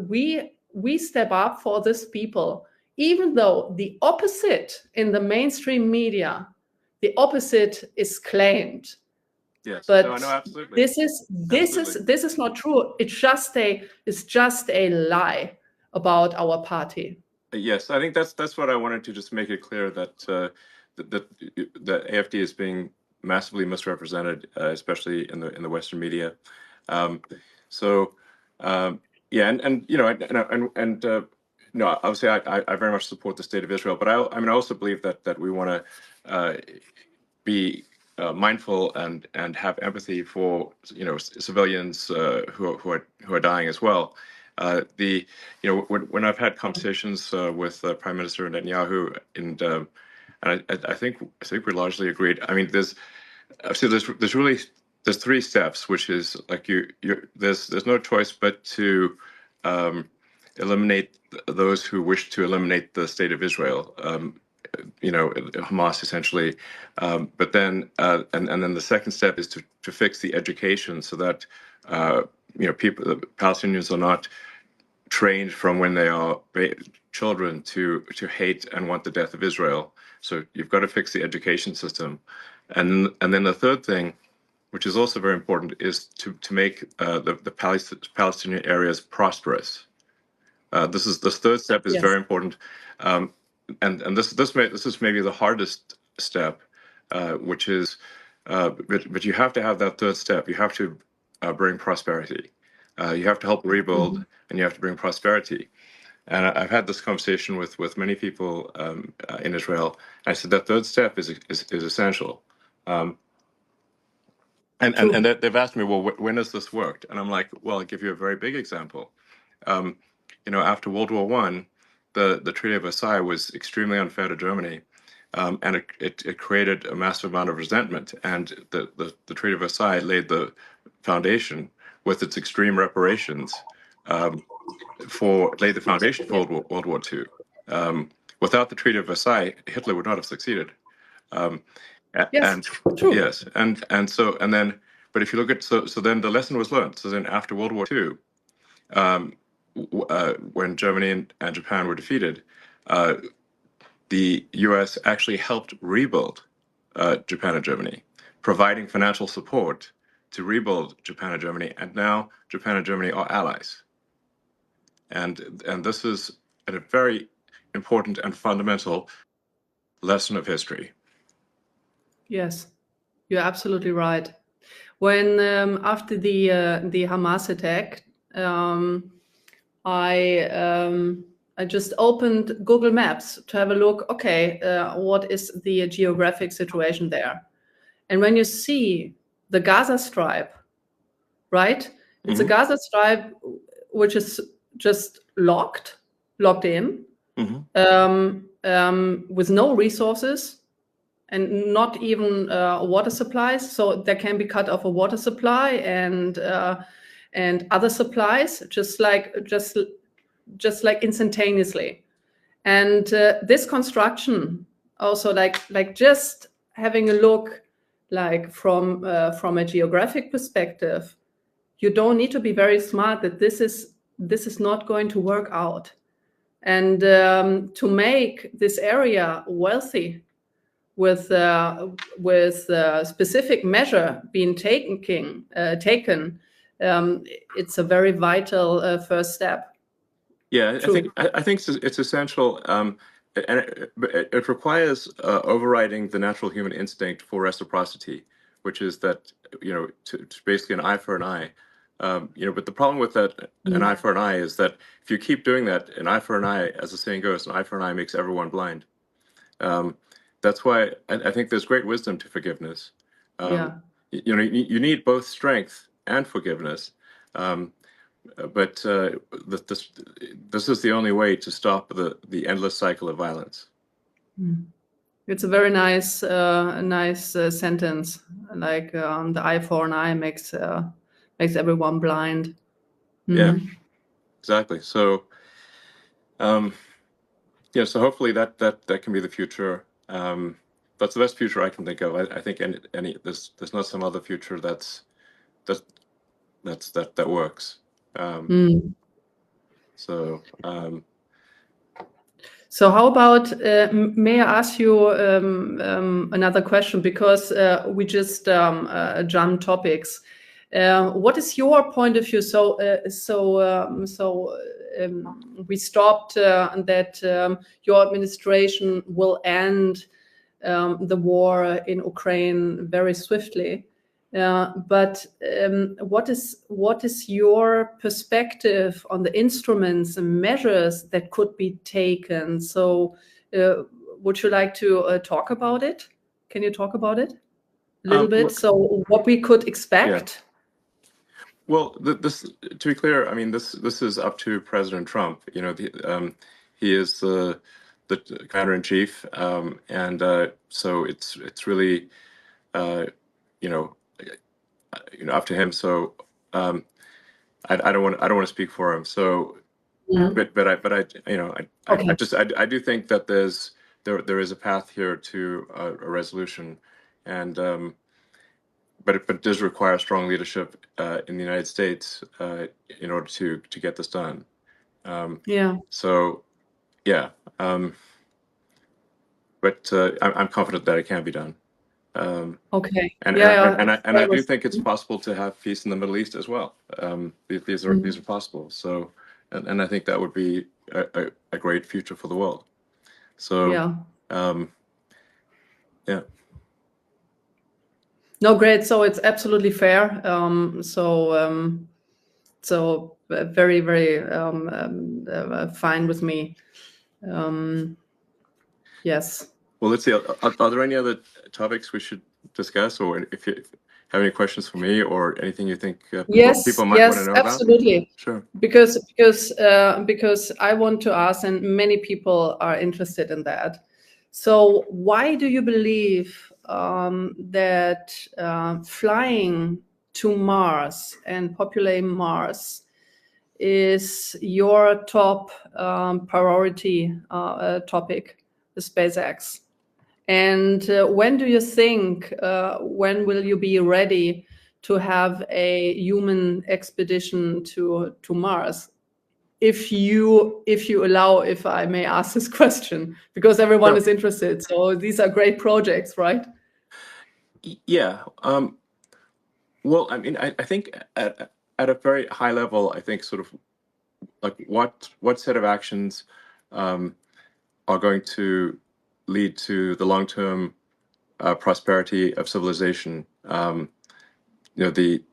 we step up for these people, even though the opposite in the mainstream media, the opposite is claimed. Yes, but no, absolutely. This is not true. It's just a lie. about our party. Yes, I think that's what I wanted to just make it clear that that AfD is being massively misrepresented, especially in the Western media. So yeah, and you know, and no, obviously I very much support the state of Israel, but I mean I also believe that we want to be mindful and have empathy for civilians who are dying as well. When I've had conversations with Prime Minister Netanyahu, and I think we're largely agreed. I mean, there's three steps, which is like there's no choice but to eliminate those who wish to eliminate the state of Israel. Hamas essentially, but then and then the second step is to fix the education so that the Palestinians are not trained from when they are children to hate and want the death of Israel. So you've got to fix the education system, and then the third thing, which is also very important, is to make the Palestinian areas prosperous. This third step is very important, and this is maybe the hardest step, which is, but you have to have that third step. You have to bring prosperity. You have to help rebuild, and you have to bring prosperity. And I've had this conversation with many people in Israel. I said that third step is essential. And they've asked me, well, when has this worked? And I'm like, well, I'll give you a very big example. After World War I, the Treaty of Versailles was extremely unfair to Germany, and it created a massive amount of resentment. And the Treaty of Versailles laid the foundation with its extreme reparations laid the foundation for World War II. Without the Treaty of Versailles, Hitler would not have succeeded. Yes, true. Yes, and then, but if you look at so then the lesson was learned. So then after World War II, when Germany and Japan were defeated, the U.S. actually helped rebuild Japan and Germany, providing financial support to rebuild Japan and Germany, and now Japan and Germany are allies. And this is a very important and fundamental lesson of history. Yes, you're absolutely right. When after the Hamas attack, I just opened Google Maps to have a look. Okay, what is the geographic situation there? And when you see the Gaza Strip, right? It's a Gaza Strip which is just locked in, with no resources and not even water supplies. So there can be cut off a water supply and other supplies, just like instantaneously. And this construction also like just having a look like from a geographic perspective, you don't need to be very smart that this is not going to work out. And to make this area wealthy with specific measure being taken, it's a very vital first step. Yeah, I think it's essential, and it requires overriding the natural human instinct for reciprocity, which is that to basically an eye for an eye. But the problem with that, an eye for an eye, is that if you keep doing that, an eye for an eye, as the saying goes, an eye for an eye makes everyone blind. That's why I think there's great wisdom to forgiveness. You need both strength and forgiveness. But this is the only way to stop the endless cycle of violence. It's a very nice sentence. Like the eye for an eye makes everyone blind. Yeah, exactly. So, so hopefully that can be the future. That's the best future I can think of. I think there's not some other future that works. So how about, may I ask you another question, because we just jumped topics. What is your point of view? We stopped that your administration will end the war in Ukraine very swiftly. But what is your perspective on the instruments and measures that could be taken? So, would you like to talk about it? Can you talk about it a little bit? So, what we could expect? Yeah. Well, this, to be clear, I mean, this is up to President Trump. You know, he is the commander-in-chief, and so it's really, you know, up to him. So I don't want to speak for him. So, but I you know, I do think that there is a path here to a resolution, and but it does require strong leadership in the United States in order to get this done. Yeah. So, yeah, but I'm confident that it can be done. Okay. And I do think it's possible to have peace in the Middle East as well. These are possible. So, and I think that would be a great future for the world. So, yeah. No, great. So it's absolutely fair. So very, very fine with me. Yes. Well, let's see. Are there any other topics we should discuss, or if you have any questions for me, or anything you think people might want to know about? Absolutely. Sure. Because I want to ask, and many people are interested in that. So why do you believe that flying to Mars and populating Mars is your top priority topic, the SpaceX? And when do you think, when will you be ready to have a human expedition to Mars? If you allow, if I may ask this question, because everyone is interested. So these are great projects, right? Yeah. Well, I mean, I think at a very high level, I think sort of like what set of actions are going to lead to the long-term prosperity of civilization. You know, the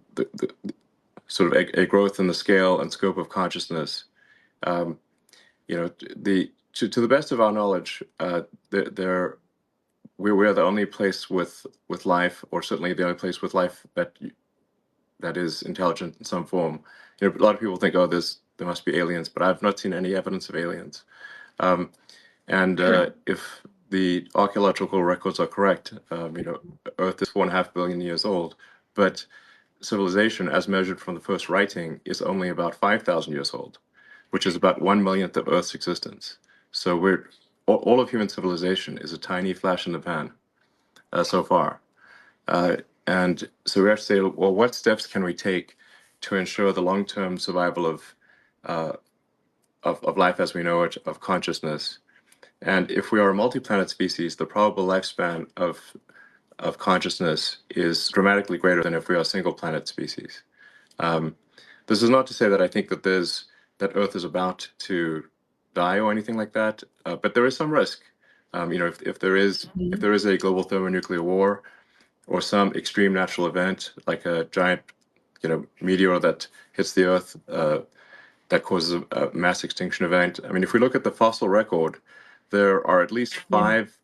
sort of a growth in the scale and scope of consciousness. You know, to the best of our knowledge, we are the only place with life, or certainly the only place with life that is intelligent in some form. You know, a lot of people think, oh, there must be aliens, but I've not seen any evidence of aliens. If the archaeological records are correct, you know, Earth is 4.5 billion years old, but civilization, as measured from the first writing, is only about 5,000 years old, which is about 1/1,000,000th of Earth's existence. So all of human civilization is a tiny flash in the pan so far. And so we have to say, well, what steps can we take to ensure the long-term survival of life as we know it, of consciousness? And if we are a multi-planet species, the probable lifespan of consciousness is dramatically greater than if we are a single planet species. This is not to say that I think that Earth is about to die or anything like that, but there is some risk. You know, if there is a global thermonuclear war, or some extreme natural event like a giant, you know, meteor that hits the Earth that causes a mass extinction event. I mean, if we look at the fossil record, there are at least 5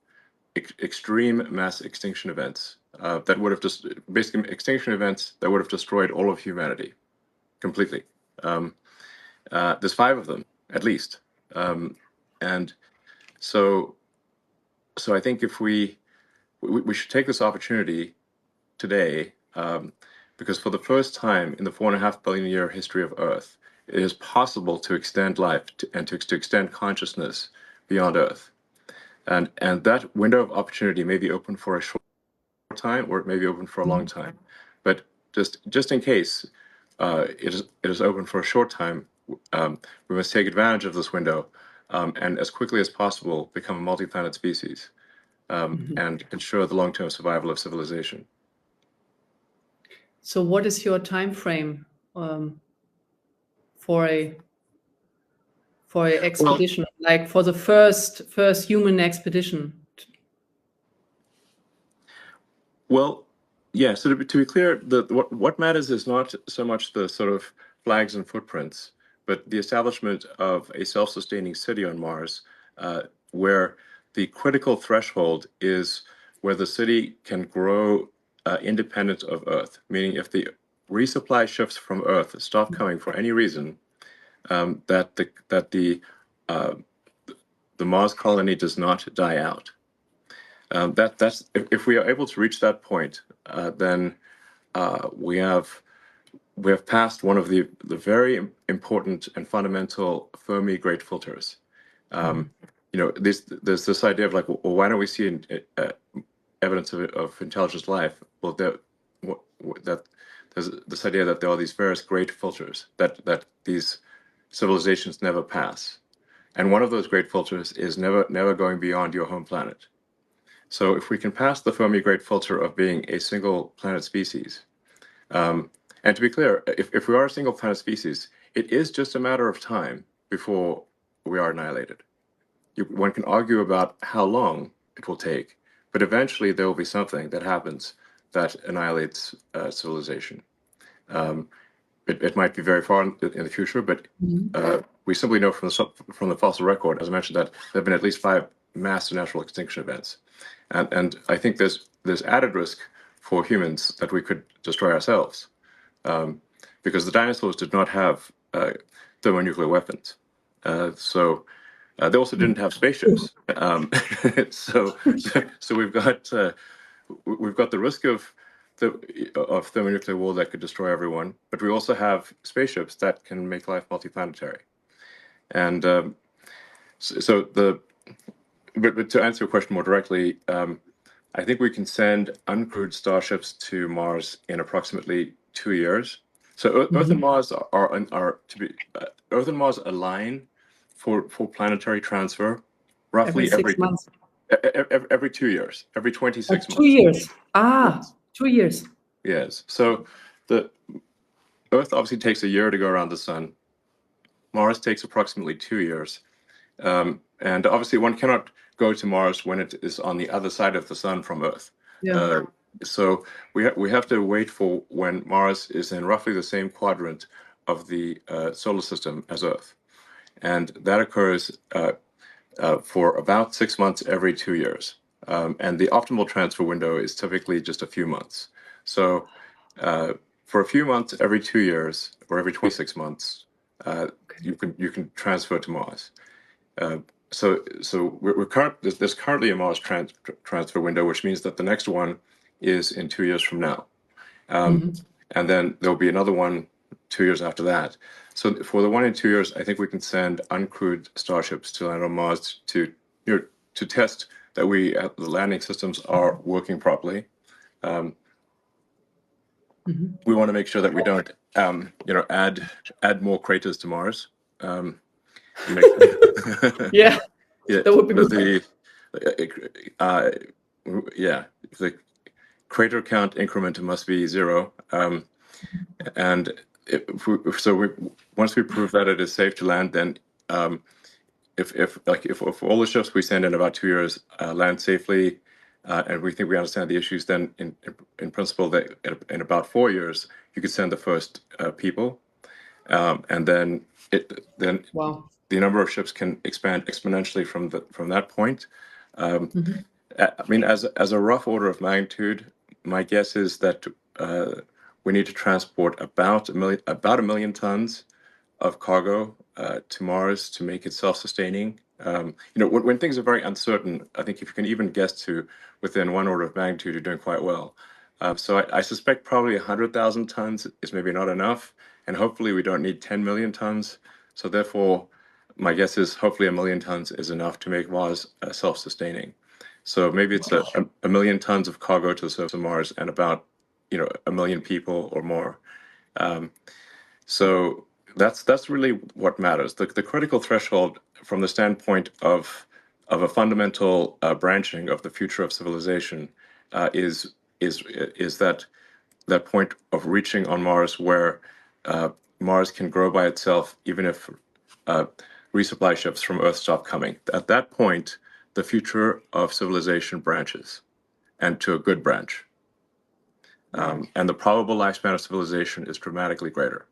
extreme mass extinction events that would have just basically extinction events that would have destroyed all of humanity completely. There's 5 of them at least, and so I think if we should take this opportunity today, because for the first time in the 4.5 billion year history of Earth, it is possible to extend life and to extend consciousness beyond Earth. And that window of opportunity may be open for a short time, or it may be open for a long time. But just in case it is open for a short time, we must take advantage of this window and as quickly as possible become a multi-planet species and ensure the long-term survival of civilization. So what is your time frame for a expedition, like for the first human expedition? Well, yeah. So to be clear, what matters is not so much the sort of flags and footprints, but the establishment of a self-sustaining city on Mars, where the critical threshold is where the city can grow independent of Earth. Meaning, if the resupply ships from Earth stop coming for any reason, that the Mars colony does not die out. That's if we are able to reach that point, then we have passed one of the very important and fundamental Fermi great filters. There's this idea of like, well, why don't we see evidence of intelligent life? Well, there's this idea that there are these various great filters that these civilizations never pass, and one of those great filters is never going beyond your home planet. So if we can pass the Fermi great filter of being a single planet species, and to be clear, if we are a single planet species, it is just a matter of time before we are annihilated. One can argue about how long it will take, but eventually there will be something that happens that annihilates civilization. It might be very far in the future, but we simply know from the fossil record, as I mentioned, that there have been at least 5 massive natural extinction events. And I think there's added risk for humans that we could destroy ourselves, because the dinosaurs did not have thermonuclear weapons. So they also didn't have spaceships. So we've got the risk of thermonuclear war that could destroy everyone, but we also have spaceships that can make life multiplanetary. And but to answer your question more directly, I think we can send uncrewed starships to Mars in approximately 2 years. So Earth and Mars Earth and Mars align for planetary transfer roughly every 6 months. Every 2 years, every 26 months. 2 years. 2 years. Yes. So the Earth obviously takes a year to go around the sun. Mars takes approximately 2 years. And obviously one cannot go to Mars when it is on the other side of the sun from Earth. Yeah. So we have to wait for when Mars is in roughly the same quadrant of the solar system as Earth. And that occurs for about 6 months every 2 years. And the optimal transfer window is typically just a few months. So for a few months every 2 years, or every 26 months, you can transfer to Mars. So there's currently a Mars transfer window, which means that the next one is in 2 years from now, and then there'll be another one 2 years after that. So for the one in 2 years, I think we can send uncrewed starships to land on Mars to test that the landing systems are working properly. We want to make sure that we don't add more craters to Mars. Yeah, that would be good. The crater count increment must be 0, and once we prove that it is safe to land, then if all the ships we send in about 2 years land safely, and we think we understand the issues, then in principle that in about 4 years you could send the first people, and then wow. The number of ships can expand exponentially from that point. I mean, as a rough order of magnitude, my guess is that we need to transport about a million tons of cargo to Mars to make it self-sustaining. When things are very uncertain, I think if you can even guess to within 1 order of magnitude, you're doing quite well. So I suspect probably 100,000 tons is maybe not enough, and hopefully we don't need 10 million tons. So therefore, my guess is hopefully 1 million tons is enough to make Mars self-sustaining. So maybe it's a million tons of cargo to the surface of Mars and about 1 million people or more. So that's really what matters. The critical threshold from the standpoint of a fundamental branching of the future of civilization is that that point of reaching on Mars where Mars can grow by itself, even if resupply ships from Earth stop coming. At that point, the future of civilization branches, and to a good branch. And the probable lifespan of civilization is dramatically greater.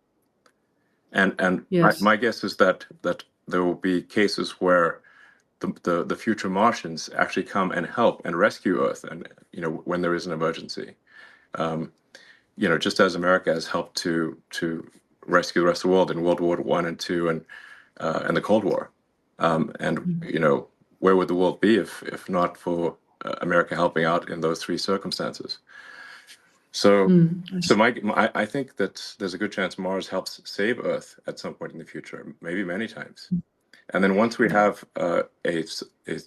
And Yes. my guess is that there will be cases where the future Martians actually come and help and rescue Earth, and when there is an emergency. Just as America has helped to rescue the rest of the world in World War I and II and the Cold War. Where would the world be if not for America helping out in those three circumstances? So, I think that there's a good chance Mars helps save Earth at some point in the future, maybe many times. And then once we have a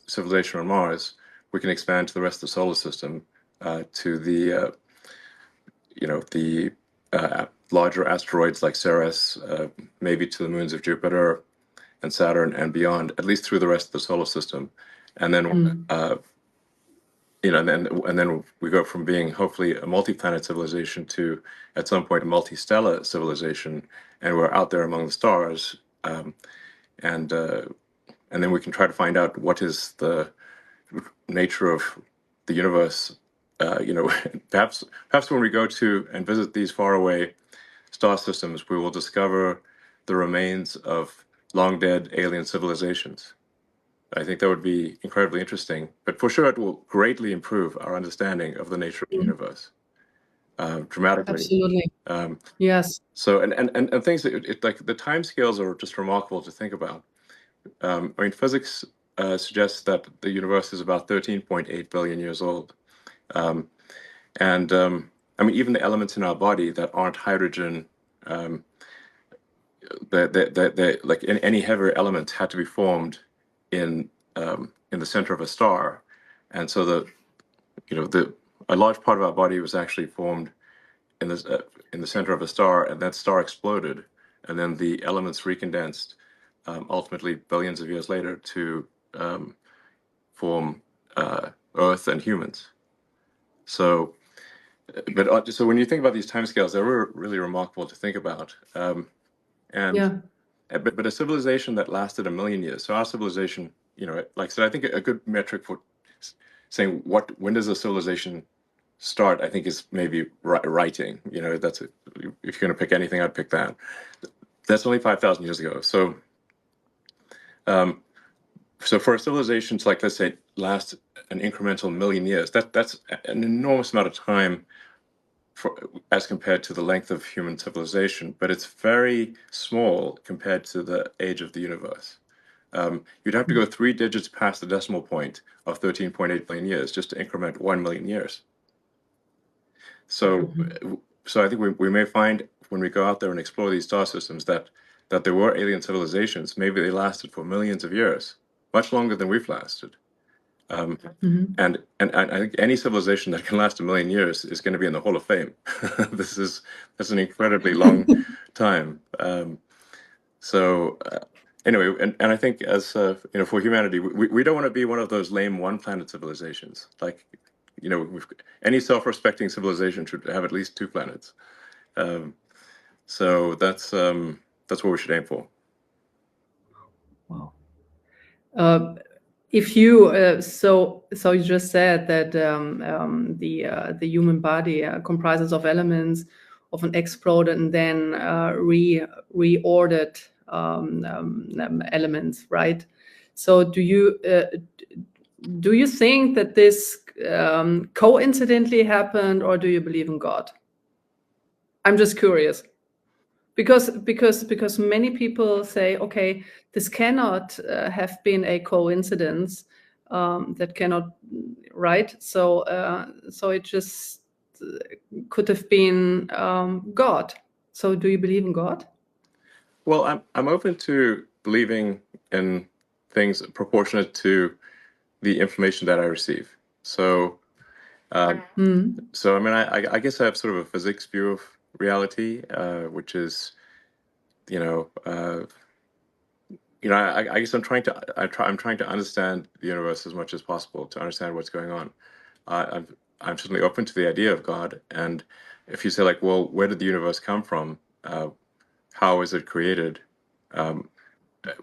civilization on Mars, we can expand to the rest of the solar system, to the larger asteroids like Ceres, maybe to the moons of Jupiter and Saturn and beyond, at least through the rest of the solar system. And then, and then we go from being hopefully a multi-planet civilization to, at some point, a multi-stellar civilization, and we're out there among the stars. And then we can try to find out what is the nature of the universe. Perhaps when we go to and visit these faraway star systems, we will discover the remains of long dead alien civilizations. I think that would be incredibly interesting, but for sure it will greatly improve our understanding of the nature of the universe, dramatically. Absolutely. Yes. So and things that like the time scales are just remarkable to think about. Physics suggests that the universe is about 13.8 billion years old. Even the elements in our body that aren't hydrogen, like any heavier elements had to be formed in the center of a star, and so a large part of our body was actually formed in the center of a star, and that star exploded, and then the elements recondensed, ultimately billions of years later to form Earth and humans. So when you think about these timescales, they're really remarkable to think about. But a civilization that lasted 1 million years. So our civilization, like I said, I think a good metric for saying when does a civilization start, I think, is maybe writing. If you're going to pick anything, I'd pick that. That's only 5,000 years ago. So for a civilization to, like, let's say, last an incremental 1 million years, that's an enormous amount of time as compared to the length of human civilization, but it's very small compared to the age of the universe. You'd have to go 3 digits past the decimal point of 13.8 billion years just to increment 1 million years. So I think we may find when we go out there and explore these star systems that there were alien civilizations. Maybe they lasted for millions of years, much longer than we've lasted. And I think any civilization that can last 1 million years is going to be in the Hall of Fame. That's an incredibly long time. Anyway, and I think as for humanity, we don't want to be one of those lame one-planet civilizations. Like, any self-respecting civilization should have at least 2 planets. So that's what we should aim for. Wow. If you so you just said that the human body comprises of elements of an exploded and then reordered elements, right? So do you think that this coincidentally happened, or do you believe in God? I'm just curious. Because many people say, okay, this cannot have been a coincidence, that cannot, right? So it just could have been God. So do you believe in God? Well, I'm open to believing in things proportionate to the information that I receive. So I guess I have sort of a physics view of reality, which is, I guess I'm trying to understand the universe as much as possible to understand what's going on. I'm certainly open to the idea of God. And if you say like, well, where did the universe come from? How is it created?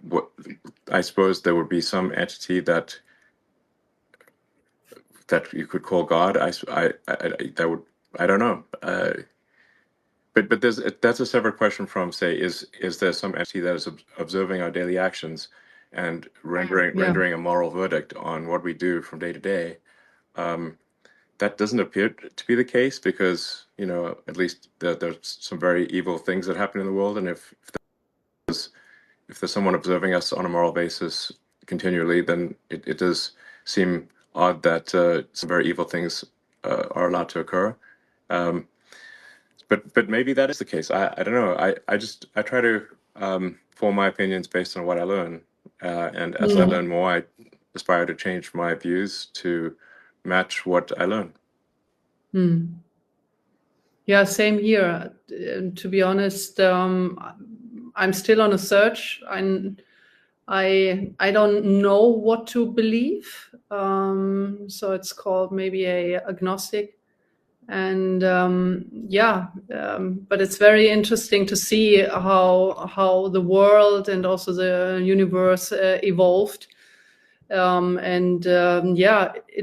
What, I suppose there would be some entity that you could call God. I don't know. But that's a separate question from, say, is there some entity that is observing our daily actions and rendering a moral verdict on what we do from day to day? That doesn't appear to be the case, because, you know, at least there's some very evil things that happen in the world, and if there's someone observing us on a moral basis continually, then it does seem odd that some very evil things are allowed to occur. But maybe that is the case. I don't know. I try to form my opinions based on what I learn, and as I learn more, I aspire to change my views to match what I learn. Yeah, same here. To be honest, I'm still on a search. I don't know what to believe. So it's called maybe a agnostic. And but it's very interesting to see how the world and also the universe evolved. It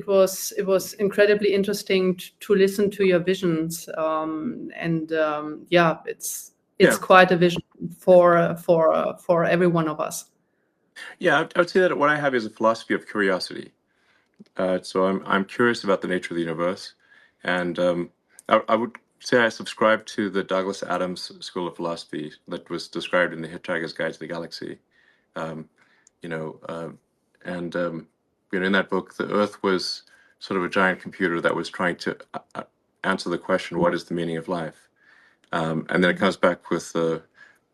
was incredibly interesting to listen to your visions. It's quite a vision for every one of us. Yeah, I would say that what I have is a philosophy of curiosity. So I'm curious about the nature of the universe, and I would say I subscribe to the Douglas Adams school of philosophy that was described in The Hitchhiker's Guide to the Galaxy. In that book, the Earth was sort of a giant computer that was trying to answer the question, what is the meaning of life? And then it comes back with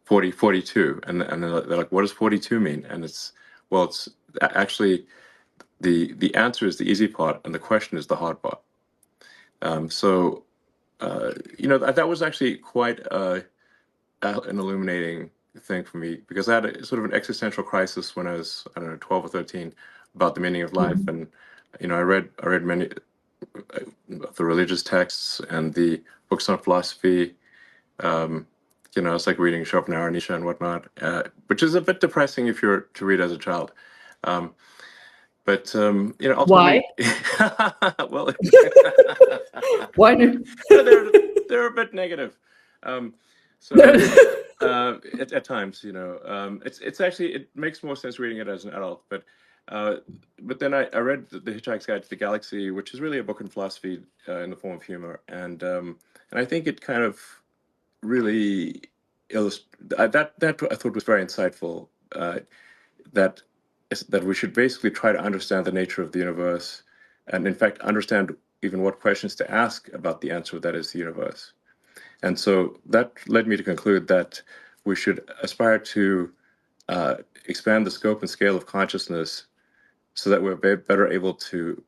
42, and they're like, what does 42 mean? And it's actually the answer is the easy part, and the question is the hard part. That was actually quite an illuminating thing for me, because I had a sort of an existential crisis when I was, I don't know, 12 or 13, about the meaning of life. And I read many of the religious texts and the books on philosophy. It's like reading Schopenhauer, Nietzsche, and whatnot, which is a bit depressing if you're to read as a child. Ultimately, why? Well, why? They're a bit negative. At times, it's actually, it makes more sense reading it as an adult. But then I read the Hitchhiker's Guide to the Galaxy, which is really a book in philosophy in the form of humor, and I think it kind of really that I thought was very insightful. That we should basically try to understand the nature of the universe, and in fact understand even what questions to ask about the answer that is the universe. And so that led me to conclude that we should aspire to expand the scope and scale of consciousness, so that we're better able to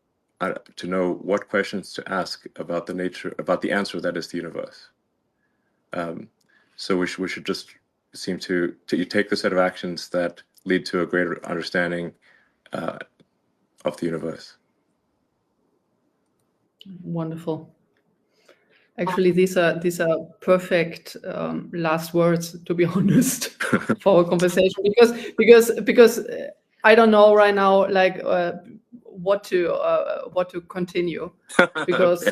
know what questions to ask about the answer that is the universe. So we should just seem to take the set of actions that lead to a greater understanding of the universe. Wonderful. Actually, these are perfect last words, to be honest, for our conversation, because I don't know right now, like what to continue, because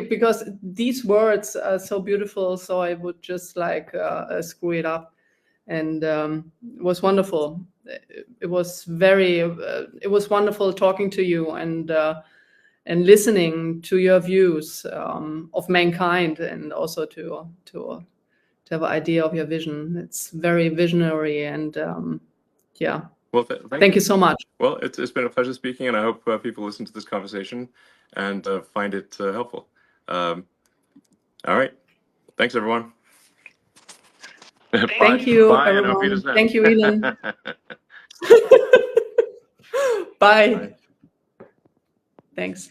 because these words are so beautiful. So I would just like screw it up, and it was wonderful. It was wonderful talking to you, and listening to your views of mankind, and also to have an idea of your vision. It's very visionary, and Well, thank you so much. Well, it's been a pleasure speaking, and I hope people listen to this conversation and find it helpful. All right. Thanks, everyone. Thank you, Bye, everyone. Thank you, Elon. Bye. Thanks.